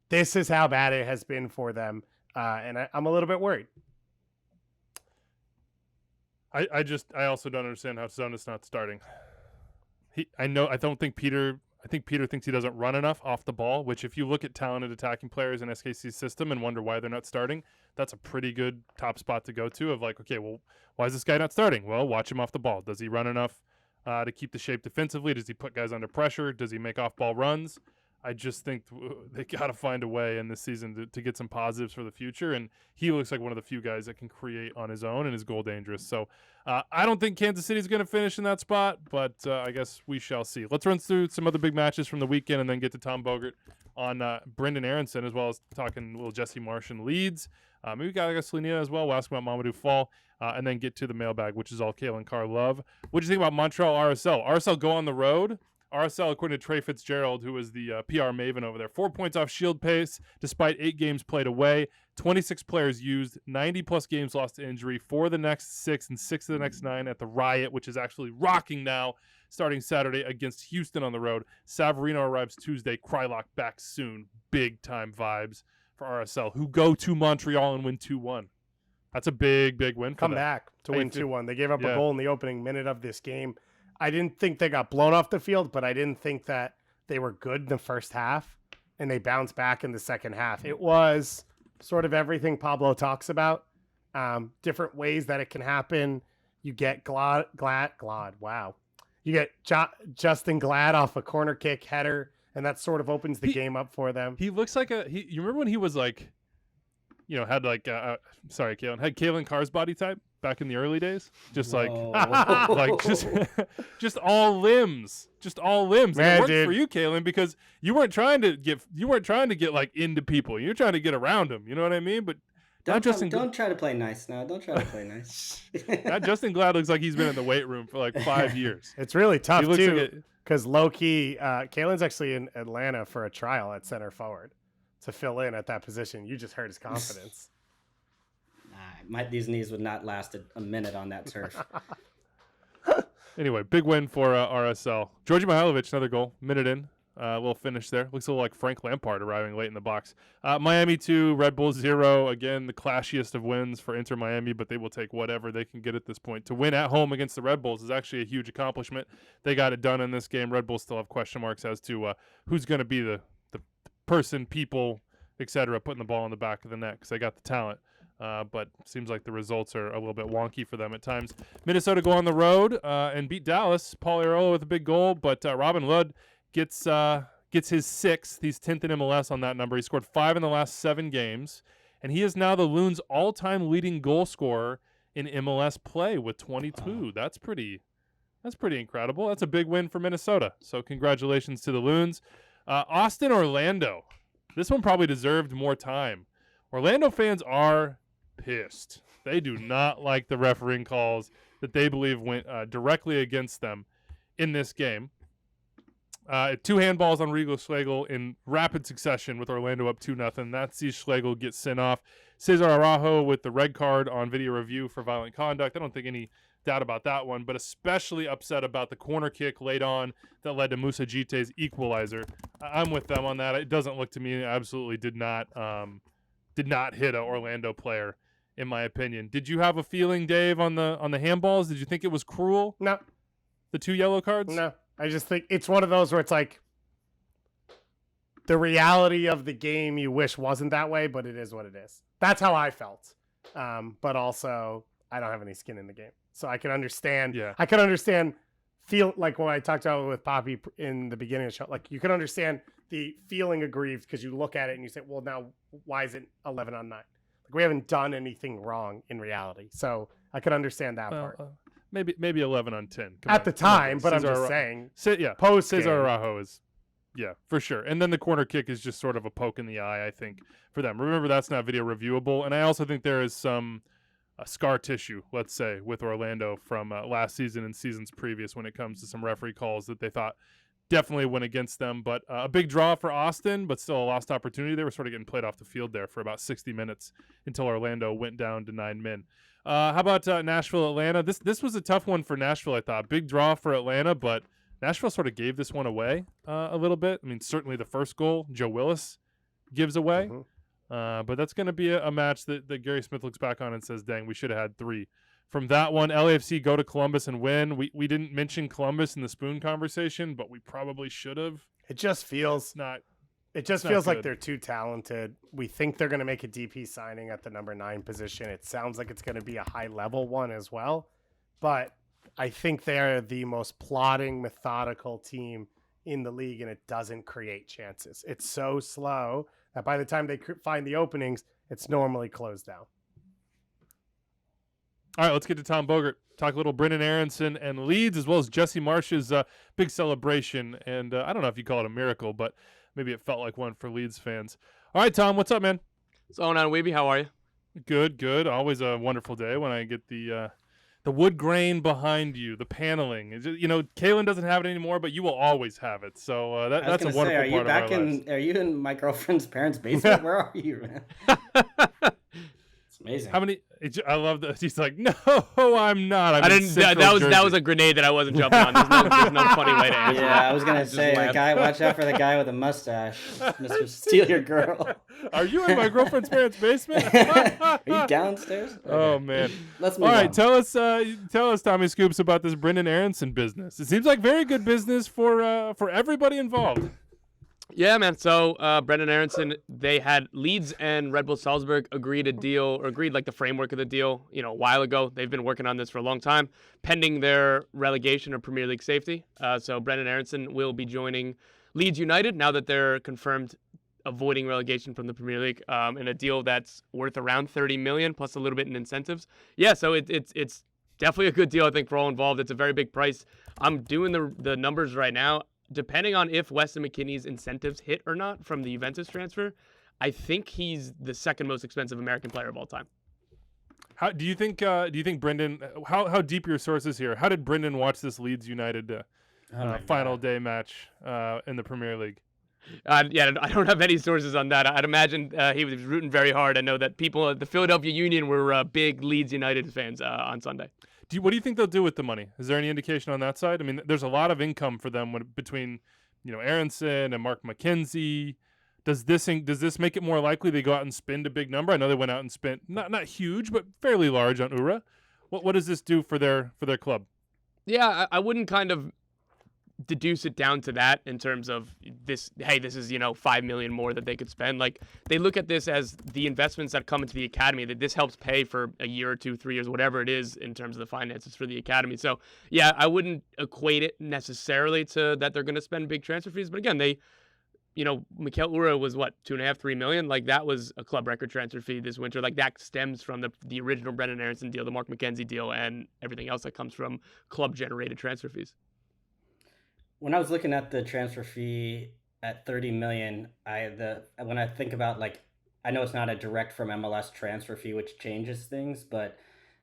This is how bad it has been for them. And I'm a little bit worried. I also don't understand how Sonis not starting. I think Peter thinks he doesn't run enough off the ball, which if you look at talented attacking players in SKC's system and wonder why they're not starting, that's a pretty good top spot to go to of like, okay, well, why is this guy not starting? Well, watch him off the ball. Does he run enough to keep the shape defensively? Does he put guys under pressure? Does he make off-ball runs? I just think they got to find a way in this season to get some positives for the future, and he looks like one of the few guys that can create on his own and is goal dangerous. So I don't think Kansas City is going to finish in that spot, but I guess we shall see. Let's run through some other big matches from the weekend and then get to Tom Bogert on Brenden Aaronson, as well as talking a little Jesse Marsh and Leeds. Maybe we got Selena as well. We'll ask about Mamadou Fall, and then get to the mailbag, which is all Kalen Carr love. What do you think about Montreal RSL? RSL go on the road. RSL, according to Trey Fitzgerald, who is the PR maven over there, 4 points off shield pace despite 8 games played away, 26 players used, 90-plus games lost to injury, 4 of the next 6 and 6 of the next 9 at the Riot, which is actually rocking now. starting Saturday against Houston on the road. Savarino arrives Tuesday. Krylock back soon. Big time vibes for RSL, who go to Montreal and win 2-1. That's a big win for Come them. back to win 2-1. They gave up Yeah. a goal in the opening minute of this game. I didn't think they got blown off the field, but I didn't think that they were good in the first half, and they bounced back in the second half. It was sort of everything Pablo talks about, different ways that it can happen. You get Glad. Wow. You get Justin Glad off a corner kick header, and that sort of opens the game up for them. He looks like you remember when he was like, had like, sorry, Kalen, had Kalen Carr's body type back in the early days? Just like just all limbs. Just all limbs. Man, and it worked dude. for you, Kalen, because you weren't trying to get like into people. You're trying to get around them. You know what I mean? But Don't try to play nice now. Don't try to play nice. That Justin Glad looks like he's been in the weight room for like 5 years. It's really tough, He looks too, like because low-key, Kalen's actually in Atlanta for a trial at center forward to fill in at that position. You just heard his confidence. These knees would not last a minute on that turf. Anyway, big win for RSL. Georgi Mihailovic, another goal, minute in. A little finish there. Looks a little like Frank Lampard arriving late in the box. Miami 2, Red Bull 0. Again, the clashiest of wins for Inter Miami, but they will take whatever they can get at this point. To win at home against the Red Bulls is actually a huge accomplishment. They got it done in this game. Red Bulls still have question marks as to who's going to be the person, people, etc., putting the ball in the back of the net because they got the talent. But seems like the results are a little bit wonky for them at times. Minnesota go on the road and beat Dallas. Paul Airola with a big goal, but Robin Lod gets his 6th. He's 10th in MLS on that number. He scored 5 in the last 7 games, and he is now the Loons' all-time leading goal scorer in MLS play with 22. That's pretty incredible. That's a big win for Minnesota. So congratulations to the Loons. Austin, Orlando. This one probably deserved more time. Orlando fans are pissed. They do not like the refereeing calls that they believe went directly against them in this game. 2 handballs on Rigo Schlegel in rapid succession with Orlando up 2-0. That sees Schlegel get sent off. Cesar Araujo with the red card on video review for violent conduct. I don't think any doubt about that one, but especially upset about the corner kick late on that led to Musa Jite's equalizer. I'm with them on that. It doesn't look to me absolutely did not hit an Orlando player, in my opinion. Did you have a feeling, Dave, on the handballs? Did you think it was cruel? No. The 2 yellow cards? No. I just think it's one of those where it's like the reality of the game you wish wasn't that way, but it is what it is. That's how I felt. But also, I don't have any skin in the game. So I can understand. Yeah. I can understand, feel like when I talked about with Poppy in the beginning of the show, like you can understand the feeling aggrieved because you look at it and you say, well, now why is it 11 on 9? Like we haven't done anything wrong in reality. So I could understand that part. Maybe 11 on 10. At the time, but I'm just saying. Post Cesar Araujo is, yeah, for sure. And then the corner kick is just sort of a poke in the eye, I think, for them. Remember, that's not video reviewable. And I also think there is some scar tissue, let's say, with Orlando from last season and seasons previous when it comes to some referee calls that they thought definitely went against them. But a big draw for Austin, but still a lost opportunity. They were sort of getting played off the field there for about 60 minutes until Orlando went down to 9 men. How about Nashville, Atlanta? This was a tough one for Nashville, I thought. Big draw for Atlanta, but Nashville sort of gave this one away a little bit. I mean, certainly the first goal, Joe Willis gives away. But that's going to be a match that Gary Smith looks back on and says, dang, we should have had 3. From that one, LAFC go to Columbus and win. We didn't mention Columbus in the spoon conversation, but we probably should have. It just feels good. like they're too talented. We think they're going to make a DP signing at the number 9 position. It sounds like it's going to be a high-level one as well. But I think they're the most plodding, methodical team in the league, and it doesn't create chances. It's so slow that by the time they find the openings, it's normally closed down. All right, let's get to Tom Bogert. Talk a little Brendan Aaronson and Leeds, as well as Jesse Marsh's big celebration. And I don't know if you call it a miracle, but maybe it felt like one for Leeds fans. All right, Tom, what's up, man? What's going on, Weeby? How are you? Good. Always a wonderful day when I get the wood grain behind you, the paneling. Kalen doesn't have it anymore, but you will always have it. So that's a wonderful part of our lives. Are you in my girlfriend's parents' basement? Where are you, man? It's amazing. How many? I love that. He's like, no, I'm not. I didn't. That was a grenade that I wasn't jumping on. There's no funny way to answer. Yeah, I was gonna say the guy. Watch out for the guy with a mustache. Mr. Steal your girl. Are you in my girlfriend's parents' basement? Are you downstairs? Okay. Oh man. Let's move All right, on. tell us, Tommy Scoops, about this Brendan Aaronson business. It seems like very good business for everybody involved. Yeah, man. So Brendan Aaronson, they had Leeds and Red Bull Salzburg agreed like the framework of the deal, a while ago. They've been working on this for a long time, pending their relegation or Premier League safety. So Brendan Aaronson will be joining Leeds United now that they're confirmed avoiding relegation from the Premier League, in a deal that's worth around $30 million plus a little bit in incentives. Yeah, so it's definitely a good deal, I think, for all involved. It's a very big price. I'm doing the numbers right now. Depending on if Weston McKennie's incentives hit or not from the Juventus transfer, I think he's the second most expensive American player of all time. How do you think Brendan? How deep are your sources here? How did Brendan watch this Leeds United final day match in the Premier League? Yeah, I don't have any sources on that. I'd imagine he was rooting very hard. I know that people at the Philadelphia Union were big Leeds United fans on Sunday. What do you think they'll do with the money? Is there any indication on that side? I mean, there's a lot of income for them between, Aaronson and Mark McKenzie. Does this make it more likely they go out and spend a big number? I know they went out and spent not huge, but fairly large on Ura. What does this do for their club? Yeah, I wouldn't kind of deduce it down to that in terms of this. Hey, this is $5 million more that they could spend. Like, they look at this as the investments that come into the academy, that this helps pay for a year or 2, 3 years, whatever it is in terms of the finances for the academy. So yeah, I wouldn't equate it necessarily to that they're going to spend big transfer fees. But again, they, Mikel Ura was what, 2.5, 3 million. Like, that was a club record transfer fee this winter. Like, that stems from the original Brendan Aaronson deal, the Mark McKenzie deal, and everything else that comes from club generated transfer fees. When I was looking at the transfer fee at 30 million, when I think about, like, I know it's not a direct from MLS transfer fee, which changes things, but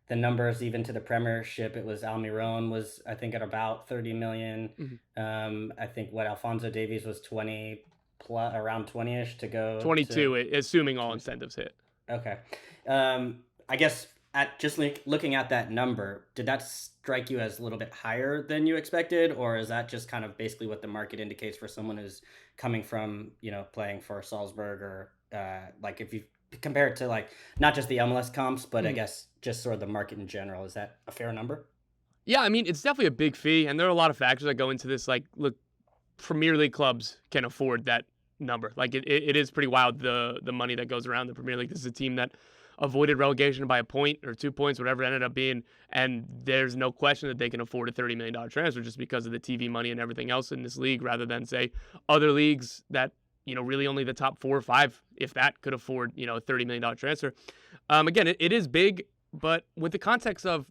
the numbers even to the Premiership, it was Almiron was, I think, at about 30 million. Mm-hmm. I think Alfonso Davies was 20 plus, around 20ish to go. 22, assuming all incentives hit. Okay. I guess at just looking at that number, did that strike you as a little bit higher than you expected, or is that just kind of basically what the market indicates for someone who's coming from, playing for Salzburg, or like if you compare it to like not just the MLS comps, but I guess just sort of the market in general, is that a fair number? Yeah, I mean, it's definitely a big fee, and there are a lot of factors that go into this. Like, look, Premier League clubs can afford that number. Like, it is pretty wild, the money that goes around the Premier League. This is a team that avoided relegation by a point or 2 points, whatever it ended up being, and there's no question that they can afford a $30 million transfer just because of the TV money and everything else in this league, rather than, say, other leagues that, really only the top 4 or 5, if that, could afford, a $30 million transfer. Again, it is big, but with the context of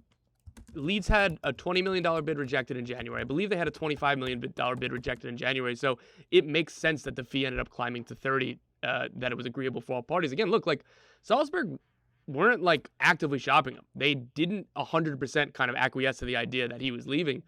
Leeds had a $20 million bid rejected in January. I believe they had a $25 million bid rejected in January, so it makes sense that the fee ended up climbing to 30, that it was agreeable for all parties. Again, look, like, Salzburg weren't like actively shopping him. They didn't 100% kind of acquiesce to the idea that he was leaving.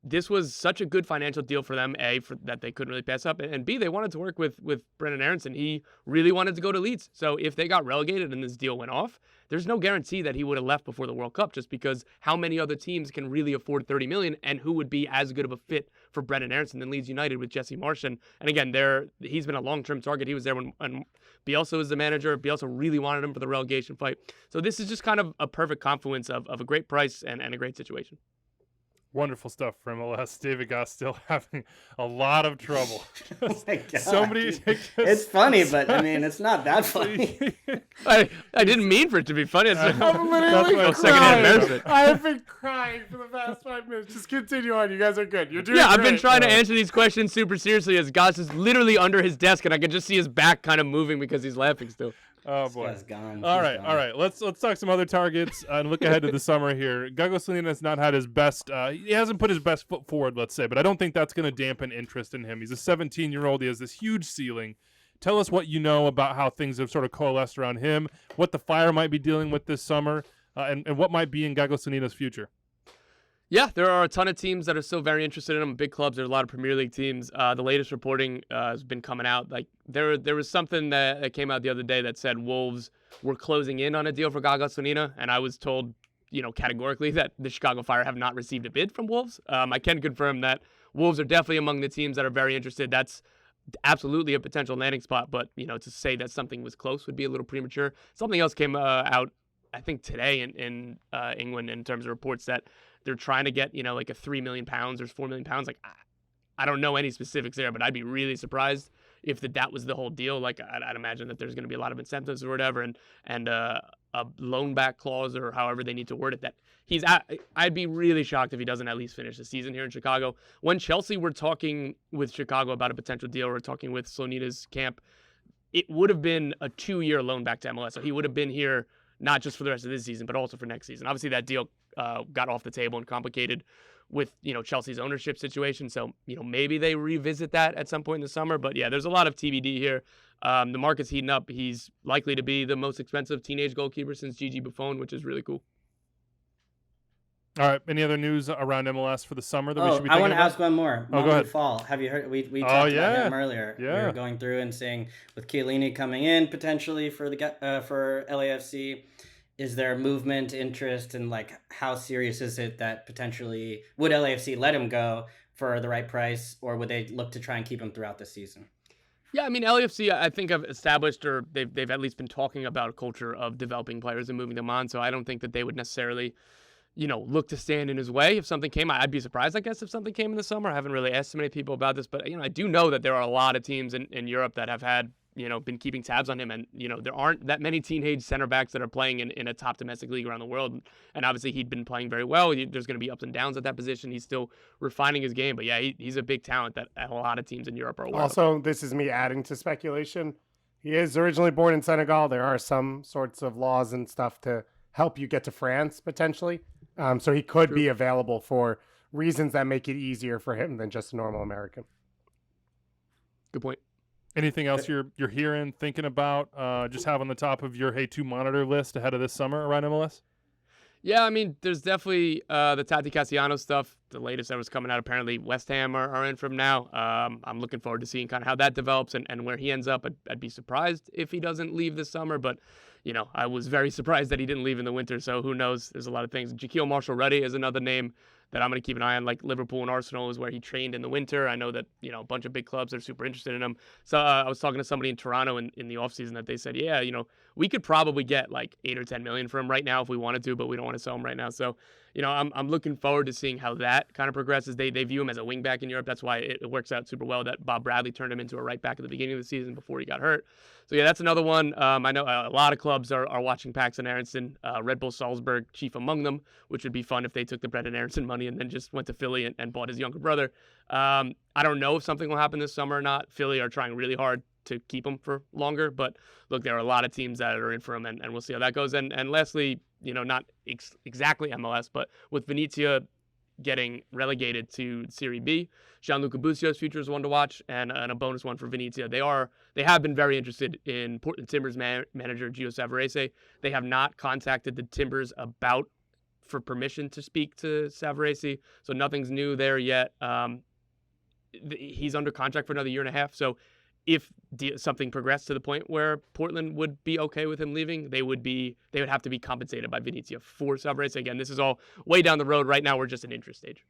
This was such a good financial deal for them, A, for that they couldn't really pass up, and B, they wanted to work with Brendan Aaronson. He really wanted to go to Leeds. So if they got relegated and this deal went off, there's no guarantee that he would have left before the World Cup, just because how many other teams can really afford $30 million, and who would be as good of a fit for Brendan Aaronson than Leeds United with Jesse Marsch. And again, he's been a long-term target. He was there when Bielsa was the manager. Bielsa really wanted him for the relegation fight. So this is just kind of a perfect confluence of a great price and a great situation. Wonderful stuff from MLS. David Goss still having a lot of trouble. Oh my God, so many. It's funny, but I mean, it's not that funny. I didn't mean for it to be funny. I'm literally secondhand embarrassment. I have been crying for the past 5 minutes. Just continue on. You guys are good. You're doing great. I've been trying to answer these questions super seriously as Goss is literally under his desk, and I can just see his back kind of moving because he's laughing still. Oh boy! This guy's gone. All right. Let's talk some other targets and look ahead to the summer here. Gago Slonina has not had his best. He hasn't put his best foot forward, let's say, but I don't think that's going to dampen interest in him. He's a 17-year-old. He has this huge ceiling. Tell us what you know about how things have sort of coalesced around him, what the Fire might be dealing with this summer, and what might be in Gago Slonina's future. Yeah, there are a ton of teams that are still very interested in him. Big clubs. There's a lot of Premier League teams. The latest reporting has been coming out. Like there was something that came out the other day that said Wolves were closing in on a deal for Gaga Slonina, and I was told, categorically that the Chicago Fire have not received a bid from Wolves. I can confirm that Wolves are definitely among the teams that are very interested. That's absolutely a potential landing spot, but to say that something was close would be a little premature. Something else came out, I think today in England in terms of reports that they're trying to get, like a £3 million or £4 million. Like, I don't know any specifics there, but I'd be really surprised if that was the whole deal. Like, I'd imagine that there's going to be a lot of incentives or whatever, and a loan back clause or however they need to word it. That I'd be really shocked if he doesn't at least finish the season here in Chicago. When Chelsea were talking with Chicago about a potential deal, or talking with Slonina's camp, it would have been a 2-year loan back to MLS. So he would have been here not just for the rest of this season, but also for next season. Obviously, that deal got off the table and complicated with Chelsea's ownership situation. So maybe they revisit that at some point in the summer. But yeah, there's a lot of TBD here. The market's heating up. He's likely to be the most expensive teenage goalkeeper since Gigi Buffon, which is really cool. All right. Any other news around MLS for the summer that we should be thinking I want to about? ask one more. Oh, go ahead. Fall. Have you heard? We talked about him earlier. Yeah. We were going through and saying with Chiellini coming in potentially for for LAFC. Is there movement, interest, and like how serious is it that potentially would LAFC let him go for the right price, or would they look to try and keep him throughout the season? Yeah, I mean, LAFC, I think have established, or they've at least been talking about a culture of developing players and moving them on. So I don't think that they would necessarily, look to stand in his way. If something came, I'd be surprised, I guess, if something came in the summer. I haven't really asked so many people about this, but I do know that there are a lot of teams in Europe that have had been keeping tabs on him. And, there aren't that many teenage center backs that are playing in a top domestic league around the world. And obviously he'd been playing very well. There's going to be ups and downs at that position. He's still refining his game. But yeah, he's a big talent that a lot of teams in Europe are aware of. Also, this is me adding to speculation. He is originally born in Senegal. There are some sorts of laws and stuff to help you get to France, potentially. So he could be available for reasons that make it easier for him than just a normal American. Good point. Anything else you're hearing, thinking about, just have on the top of your Hey 2 monitor list ahead of this summer around MLS? Yeah, I mean, there's definitely the Tati Cassiano stuff. The latest that was coming out, apparently West Ham are in from now. I'm looking forward to seeing kind of how that develops and where he ends up. I'd be surprised if he doesn't leave this summer, but I was very surprised that he didn't leave in the winter, so who knows? There's a lot of things. Jaquil Marshall-Ruddy is another name that I'm going to keep an eye on. Like Liverpool and Arsenal is where he trained in the winter. I know that, a bunch of big clubs are super interested in him. So I was talking to somebody in Toronto in the offseason that they said, yeah, we could probably get like 8 or 10 million for him right now if we wanted to, but we don't want to sell him right now. So, I'm looking forward to seeing how that kind of progresses. They view him as a wing back in Europe. That's why it works out super well that Bob Bradley turned him into a right back at the beginning of the season before he got hurt. So yeah, that's another one. I know a lot of clubs are watching Paxton Aaronson, Red Bull Salzburg chief among them, which would be fun if they took the Brendan Aaronson money and then just went to Philly and bought his younger brother. I don't know if something will happen this summer or not. Philly are trying really hard to keep him for longer, but look, there are a lot of teams that are in for him, and we'll see how that goes. And lastly, not exactly MLS, but with Venezia getting relegated to Serie B, Gianluca Buccio's future is one to watch, and a bonus one for Venezia. They have been very interested in Portland Timbers manager Gio Savarese. They have not contacted the Timbers for permission to speak to Savarese, so nothing's new there yet. He's under contract for another year and a half, so if something progressed to the point where Portland would be okay with him leaving, they would have to be compensated by Venezia for Savarese. Again, this is all way down the road. Right now, we're just in interest stage.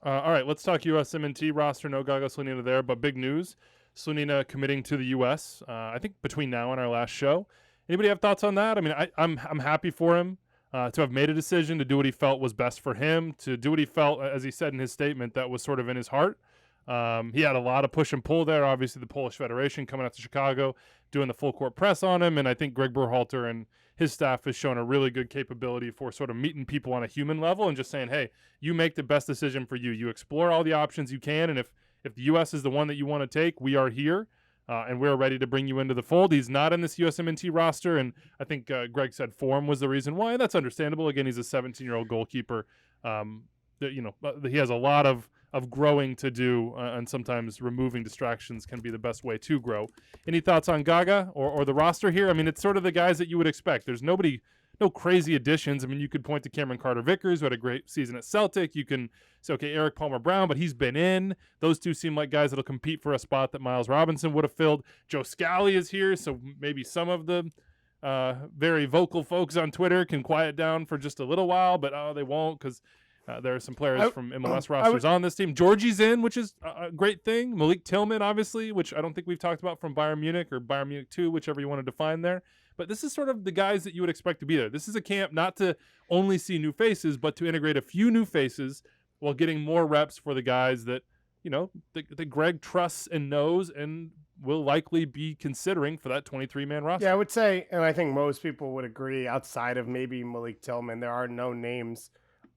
All right, let's talk USMNT roster. No Gaga Slonina there, but big news. Slonina committing to the U.S., I think between now and our last show. Anybody have thoughts on that? I mean, I'm happy for him to have made a decision to do what he felt was best for him, to do what he felt, as he said in his statement, that was sort of in his heart. He had a lot of push and pull there. Obviously, the Polish Federation coming out to Chicago, doing the full court press on him. And I think Greg Berhalter and his staff has shown a really good capability for sort of meeting people on a human level and just saying, hey, you make the best decision for you. You explore all the options you can. And if the U.S. is the one that you want to take, we are here. And we're ready to bring you into the fold. He's not in this USMNT roster. And I think Greg said form was the reason why. That's understandable. Again, he's a 17-year-old goalkeeper. He has a lot of growing to do, and sometimes removing distractions can be the best way to grow. Any thoughts on Gaga or the roster here? I mean, it's sort of the guys that you would expect. There's nobody no crazy additions. I mean, you could point to Cameron Carter-Vickers, who had a great season at Celtic. You can say, okay, Eric Palmer-Brown, but he's been in. Those two seem like guys that'll compete for a spot that Miles Robinson would have filled. Joe Scally is here, so maybe some of the very vocal folks on Twitter can quiet down for just a little while, but they won't because there are some players from MLS rosters on this team. Georgie's in, which is a great thing. Malik Tillman, obviously, which I don't think we've talked about, from Bayern Munich or Bayern Munich 2, whichever you want to define there. But this is sort of the guys that you would expect to be there. This is a camp not to only see new faces, but to integrate a few new faces while getting more reps for the guys that, that Greg trusts and knows and will likely be considering for that 23-man roster. Yeah, I would say, and I think most people would agree, outside of maybe Malik Tillman, there are no names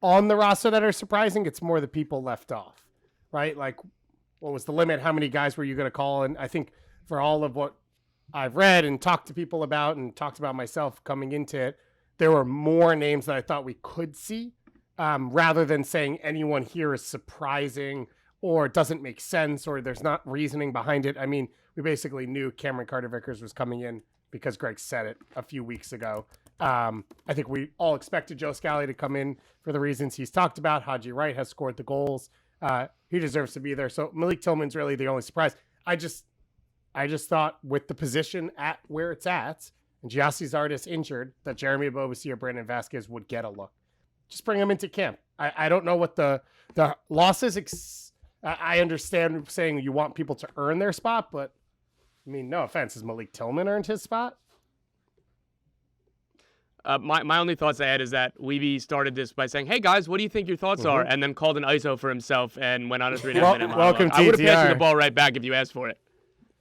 on the roster that are surprising. It's more the people left off, right? Like, what was the limit? How many guys were you going to call? And I think for all of what I've read and talked to people about and talked about myself coming into it, there were more names that I thought we could see, rather than saying anyone here is surprising or it doesn't make sense or there's not reasoning behind it. I mean, we basically knew Cameron Carter-Vickers was coming in because Greg said it a few weeks ago. I think we all expected Joe Scally to come in for the reasons he's talked about. Haji Wright has scored the goals. He deserves to be there. So Malik Tillman's really the only surprise. I just thought with the position at where it's at and Giassi Zardes injured, that Jeremy Ebobisse or Brandon Vasquez would get a look. Just bring them into camp. I don't know what the loss is. I understand saying you want people to earn their spot, but I mean, no offense. Has Malik Tillman earned his spot? My only thoughts I had is that Levy started this by saying, "Hey guys, what do you think your thoughts are?" and then called an ISO for himself and went on a 3.5 minute monologue. Welcome to I would have passed you TTR. the ball right back if you asked for it.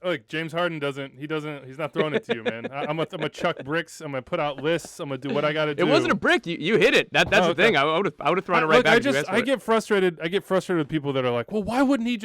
Look, James Harden he's not throwing it to you, man. I'm gonna chuck bricks. I'm gonna put out lists. I'm gonna do what I gotta do. It wasn't a brick. You hit it. That's the thing. I would have thrown it right back. I get frustrated with people that are like, well, why wouldn't he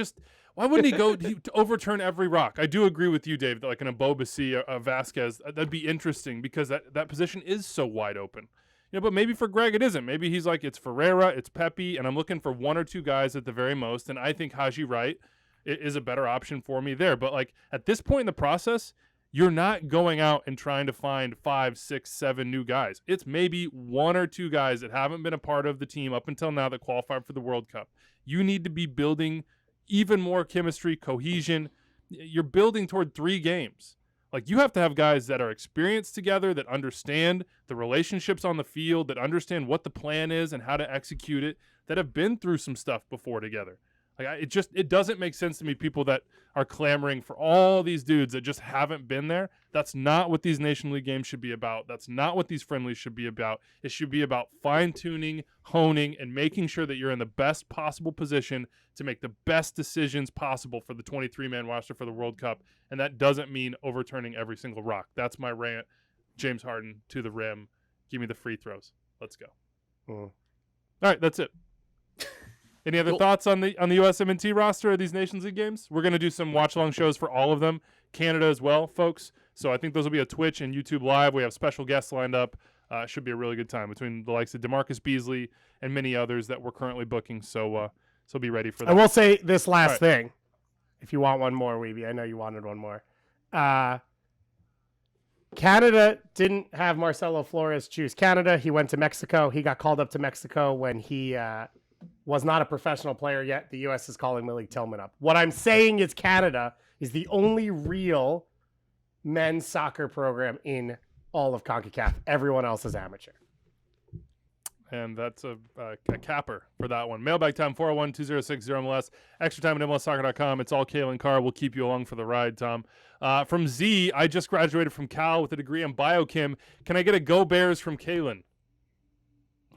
go to overturn every rock? I do agree with you, Dave, that like an Ebobisse, a Vasquez, that'd be interesting because that position is so wide open. But maybe for Greg it isn't. Maybe he's like, it's Ferreira, it's Pepe, and I'm looking for one or two guys at the very most, and I think Haji Wright is a better option for me there. But like at this point in the process, you're not going out and trying to find 5, 6, 7 new guys. It's maybe one or two guys that haven't been a part of the team up until now that qualified for the World Cup. You need to be building even more chemistry, cohesion. You're building toward 3 games. Like you have to have guys that are experienced together, that understand the relationships on the field, that understand what the plan is and how to execute it, that have been through some stuff before together. Like it doesn't make sense to me, people that are clamoring for all these dudes that just haven't been there. That's not what these Nation League games should be about. That's not what these friendlies should be about. It should be about fine-tuning, honing, and making sure that you're in the best possible position to make the best decisions possible for the 23-man roster for the World Cup. And that doesn't mean overturning every single rock. That's my rant. James Harden to the rim. Give me the free throws. Let's go. All right, that's it. Any other thoughts on the USMNT roster of these Nations League games? We're going to do some watch-along shows for all of them. Canada as well, folks. So I think those will be a Twitch and YouTube Live. We have special guests lined up. Should be a really good time between the likes of DeMarcus Beasley and many others that we're currently booking. So be ready for that. I will say this last thing. If you want one more, Weeby. I know you wanted one more. Canada didn't have Marcelo Flores choose Canada. He went to Mexico. He got called up to Mexico when he was not a professional player yet. The U.S. is calling Malik Tillman up. What I'm saying is Canada is the only real men's soccer program in all of CONCACAF. Everyone else is amateur. And that's a capper for that one. Mailbag time, 401-206-0MLS. Extra time at MLSsoccer.com. It's all Kalen Carr. We'll keep you along for the ride, Tom. From Z, I just graduated from Cal with a degree in biochem. Can I get a Go Bears from Kalen?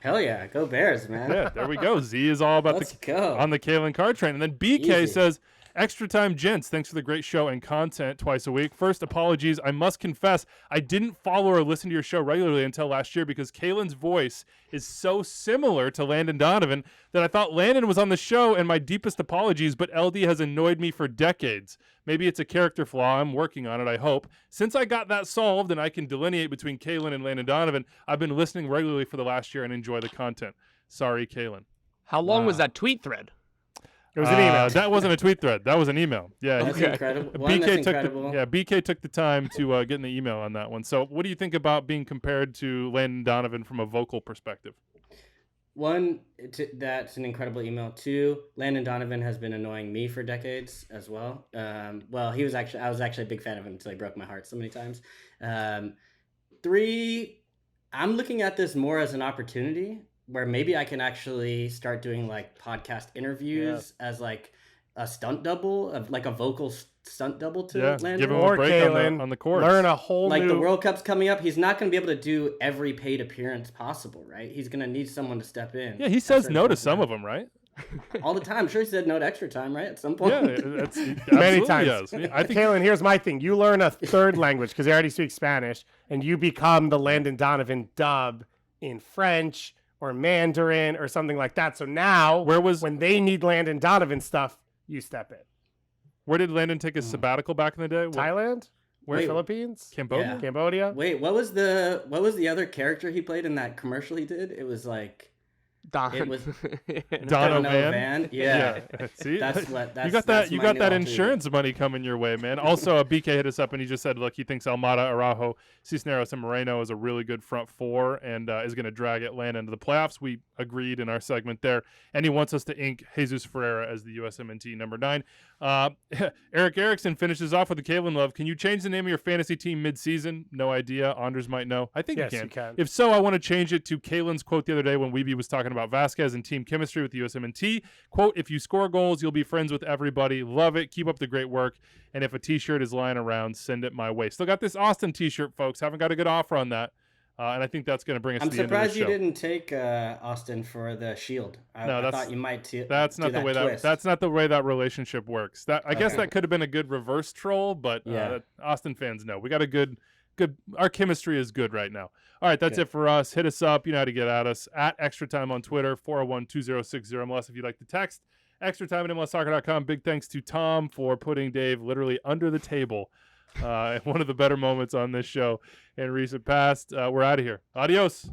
Hell yeah, go Bears, man. Yeah, there we go. Z is all about on the Kalen Carr train. And then BK says, extra time, gents. Thanks for the great show and content twice a week. First, apologies. I must confess, I didn't follow or listen to your show regularly until last year because Kalen's voice is so similar to Landon Donovan that I thought Landon was on the show, and my deepest apologies, but LD has annoyed me for decades. Maybe it's a character flaw. I'm working on it, I hope. Since I got that solved and I can delineate between Kalen and Landon Donovan, I've been listening regularly for the last year and enjoy the content. Sorry, Kalen. How long was that tweet thread? It was an email. That wasn't a tweet thread. That was an email. Yeah. That's Okay. incredible. One, that's incredible. BK took the time to get in the email on that one. So what do you think about being compared to Landon Donovan from a vocal perspective? One, that's an incredible email. Two, Landon Donovan has been annoying me for decades as well. Well, I was actually a big fan of him until he broke my heart so many times. Three, I'm looking at this more as an opportunity where maybe I can actually start doing like podcast interviews as like a stunt double of like a vocal stunt double to Landon. Give him Or a break Kalen, on the course. Learn a whole Like new... the World Cup's coming up, he's not going to be able to do every paid appearance possible, right? He's going to need someone to step in. Yeah, he says no to some of them, right? All the time. I'm sure he said no to extra time, right? At some point. Yeah, that's Many times. Yes. I think Kalen, here's my thing. You learn a third language because he already speaks Spanish, and you become the Landon Donovan dub in French or Mandarin or something like that. So now, when they need Landon Donovan stuff, you step in. where did Landon take his sabbatical back in the day? Thailand? Wait, Philippines? Cambodia? Yeah. Cambodia? Wait, what was the other character he played in that commercial he did? It was like it was Donovan. Yeah. See, That's you got that. You got that insurance money coming your way, man. Also, BK hit us up and he just said, look, he thinks Almada, Araujo, Cisneros, and Moreno is a really good front four and is going to drag Atlanta into the playoffs. We agreed in our segment there, and he wants us to ink Jesus Ferreira as the USMNT number 9. Eric Erickson finishes off with the Kalen Love. Can you change the name of your fantasy team mid-season? No idea. Anders might know. I think Yes, you you can. If so, I want to change it to Kalen's quote the other day when Weeby was talking about Vasquez and team chemistry with the USMNT. Quote, if you score goals, you'll be friends with everybody. Love it. Keep up the great work. And if a t-shirt is lying around, send it my way. Still got this Austin t-shirt, folks. Haven't got a good offer on that. And I think that's going to bring us to the end of the show. I'm surprised you didn't take Austin for the shield. I thought you might That's not the way that's not the way that relationship works. I guess that could have been a good reverse troll, but Austin fans know. We got a good our chemistry is good right now. All right, that's it for us. Hit us up. You know how to get at us at Extra Time on Twitter, 401-2060-MLS if you'd like to text. Extra Time at MLSsoccer.com. Big thanks to Tom for putting Dave literally under the table. One of the better moments on this show in recent past. We're out of here. Adios.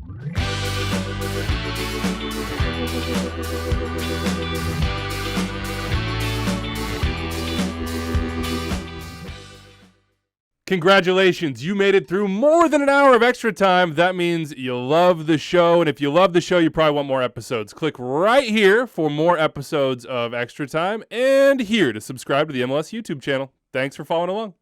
Congratulations, you made it through more than an hour of Extra Time. That means you love the show, and if you love the show, you probably want more episodes. Click right here for more episodes of Extra Time, and here to subscribe to the MLS YouTube channel. Thanks for following along.